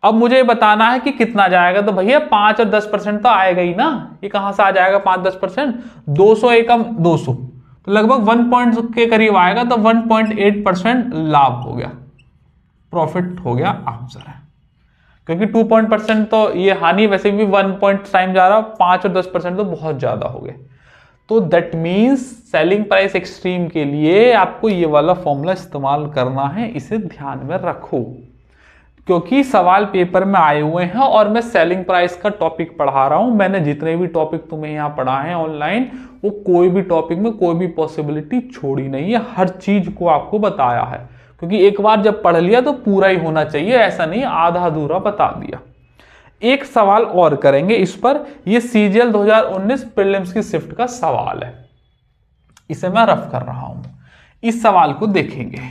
अब मुझे बताना है कि कितना जाएगा, तो भैया 5 और 10% तो आएगा ही ना। ये कहां से आ जाएगा 5-10%? 200 एकम 200, तो लगभग 1 पॉइंट के करीब आएगा, तो 1.8% लाभ हो गया, प्रॉफिट हो गया आंसर है। क्योंकि 2% तो ये हानि, वैसे भी 1 पॉइंट टाइम जा रहा, 5 और 10% तो बहुत ज्यादा हो गए। तो that means selling price extreme के लिए आपको ये वाला फॉर्मूला इस्तेमाल करना है, इसे ध्यान में रखो, क्योंकि सवाल पेपर में आए हुए हैं और मैं सेलिंग प्राइस का टॉपिक पढ़ा रहा हूं। मैंने जितने भी टॉपिक तुम्हें यहाँ पढ़ा है ऑनलाइन, वो कोई भी टॉपिक में कोई भी पॉसिबिलिटी छोड़ी नहीं है, हर चीज को आपको बताया है। क्योंकि एक बार जब पढ़ लिया तो पूरा ही होना चाहिए, ऐसा नहीं आधा अधूरा बता दिया। एक सवाल और करेंगे इस पर, ये CGL 2019 प्रीलिम्स की शिफ्ट का सवाल है, इसे मैं रफ कर रहा हूं। इस सवाल को देखेंगे।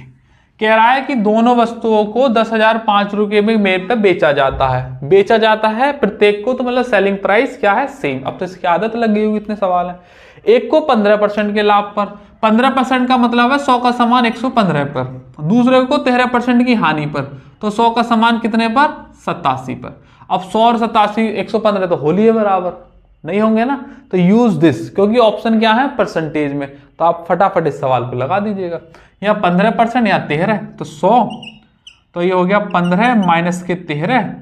कह रहा है कि दोनों वस्तुओं को 10,005 रुपये में मेरे पे बेचा जाता है प्रत्येक को, तो मतलब सेलिंग प्राइस क्या है सेम। अब तो इसकी आदत लग गई होगी, इतने सवाल है। एक को 15% के लाभ पर, 15% का मतलब है 100 का सामान 115 पर, दूसरे को 13% की हानि पर, तो 100 का सामान कितने पर 87 पर। अब 100 और 87 115 तो होली है बराबर नहीं होंगे ना, तो यूज दिस, क्योंकि ऑप्शन क्या है परसेंटेज में, तो आप फटाफट इस सवाल को लगा दीजिएगा। यहाँ 15% या 13 तो 100, तो ये हो गया 15 माइनस के 13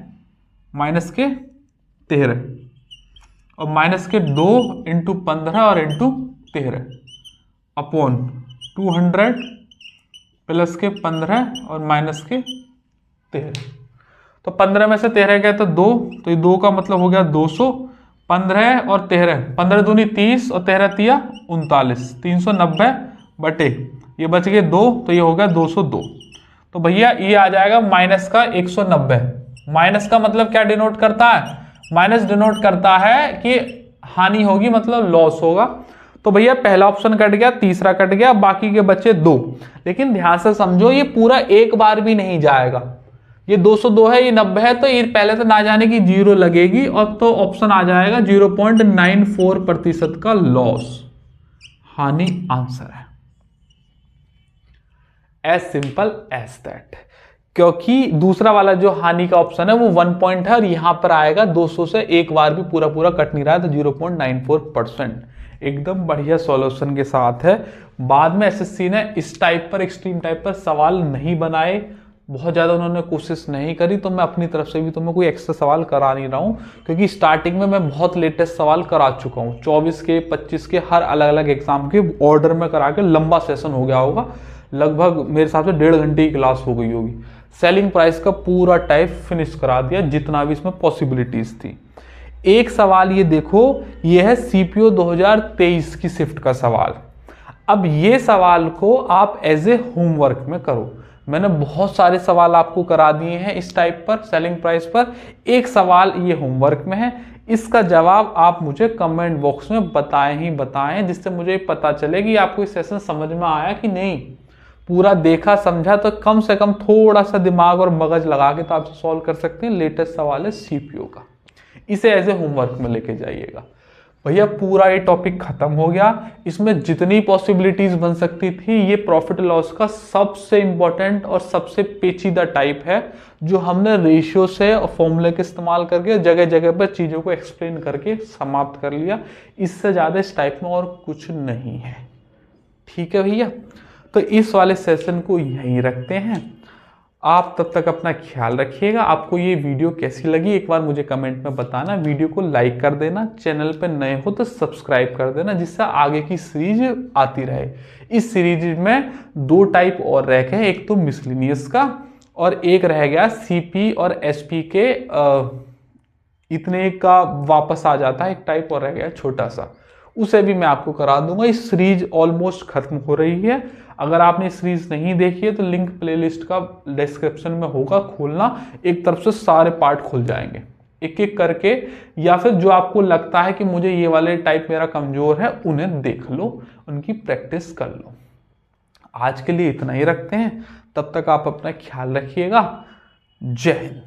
और माइनस के 2 इंटू 15 और इंटू 13 अपॉन 200 प्लस के 15 और माइनस के 13। तो 15 में से 13 गए तो 2, तो ये 2 का मतलब हो गया 200। 15 और 13, 15 दूनी 30 और 13 तिया 39, 390 बटे ये बच गए 2, तो ये हो गया 202। तो भैया ये आ जाएगा माइनस का 190। माइनस का मतलब क्या डिनोट करता है? माइनस डिनोट करता है कि हानि होगी, मतलब लॉस होगा। तो भैया पहला ऑप्शन कट गया, तीसरा कट गया, बाकी के बचे 2। लेकिन ध्यान से समझो, ये पूरा एक बार भी नहीं जाएगा। ये 202 है, ये 90 है, तो ये पहले तो ना जाने की 0 लगेगी, और तो ऑप्शन आ जाएगा 0.94% का लॉस, हानि आंसर है। As simple as that. क्योंकि दूसरा वाला जो हानि का ऑप्शन है वो 1 पॉइंट है, और यहां पर आएगा 200 से एक बार भी पूरा कट नहीं रहा है, तो 0.94%। एकदम बढ़िया सॉल्यूशन के साथ है। बाद में एसएससी ने इस टाइप पर, एक्सट्रीम टाइप पर सवाल नहीं बनाए, बहुत ज़्यादा उन्होंने कोशिश नहीं करी, तो मैं अपनी तरफ से भी तुम्हें कोई एक्स्ट्रा सवाल करा नहीं रहा हूँ, क्योंकि स्टार्टिंग में मैं बहुत लेटेस्ट सवाल करा चुका हूँ। 24 के 25 के हर अलग अलग एग्जाम के ऑर्डर में करा के लंबा सेशन हो गया होगा, लगभग मेरे हिसाब से 1.5 घंटे की क्लास हो गई होगी। सेलिंग प्राइस का पूरा टाइप फिनिश करा दिया, जितना भी इसमें पॉसिबिलिटीज थी। एक सवाल ये देखो, ये है CPO 2023 की शिफ्ट का सवाल। अब ये सवाल को आप एज ए होमवर्क में करो। मैंने बहुत सारे सवाल आपको करा दिए हैं इस टाइप पर, सेलिंग प्राइस पर। एक सवाल ये होमवर्क में है, इसका जवाब आप मुझे कमेंट बॉक्स में बताएं ही बताएं, जिससे मुझे पता चले कि आपको इस सेशन समझ में आया कि नहीं। पूरा देखा समझा तो कम से कम थोड़ा सा दिमाग और मगज लगा के तो आप सॉल्व कर सकते हैं। लेटेस्ट सवाल है CPO का, इसे एज ए होमवर्क में लेके जाइएगा। भैया पूरा ये टॉपिक खत्म हो गया। इसमें जितनी पॉसिबिलिटीज बन सकती थी, ये प्रॉफिट लॉस का सबसे इंपॉर्टेंट और सबसे पेचीदा टाइप है, जो हमने रेशियो से और फॉर्मूले के इस्तेमाल करके जगह जगह पर चीजों को एक्सप्लेन करके समाप्त कर लिया। इससे ज्यादा इस टाइप में और कुछ नहीं है। ठीक है भैया, तो इस वाले सेशन को यहीं रखते हैं। आप तब तक अपना ख्याल रखिएगा। आपको ये वीडियो कैसी लगी एक बार मुझे कमेंट में बताना। वीडियो को लाइक कर देना, चैनल पर नए हो तो सब्सक्राइब कर देना, जिससे आगे की सीरीज आती रहे। इस सीरीज में 2 टाइप और रह गए, एक तो मिसलिनियस का और एक रह गया सीपी और एसपी के इतने का वापस आ जाता है, एक टाइप और रह गया छोटा सा, उसे भी मैं आपको करा दूंगा। इस सीरीज ऑलमोस्ट खत्म हो रही है। अगर आपने सीरीज नहीं देखी है तो लिंक प्लेलिस्ट का डिस्क्रिप्शन में होगा, खोलना, एक तरफ से सारे पार्ट खुल जाएंगे एक एक करके, या फिर जो आपको लगता है कि मुझे ये वाले टाइप मेरा कमजोर है उन्हें देख लो, उनकी प्रैक्टिस कर लो। आज के लिए इतना ही रखते हैं, तब तक आप अपना ख्याल रखिएगा। जय हिंद।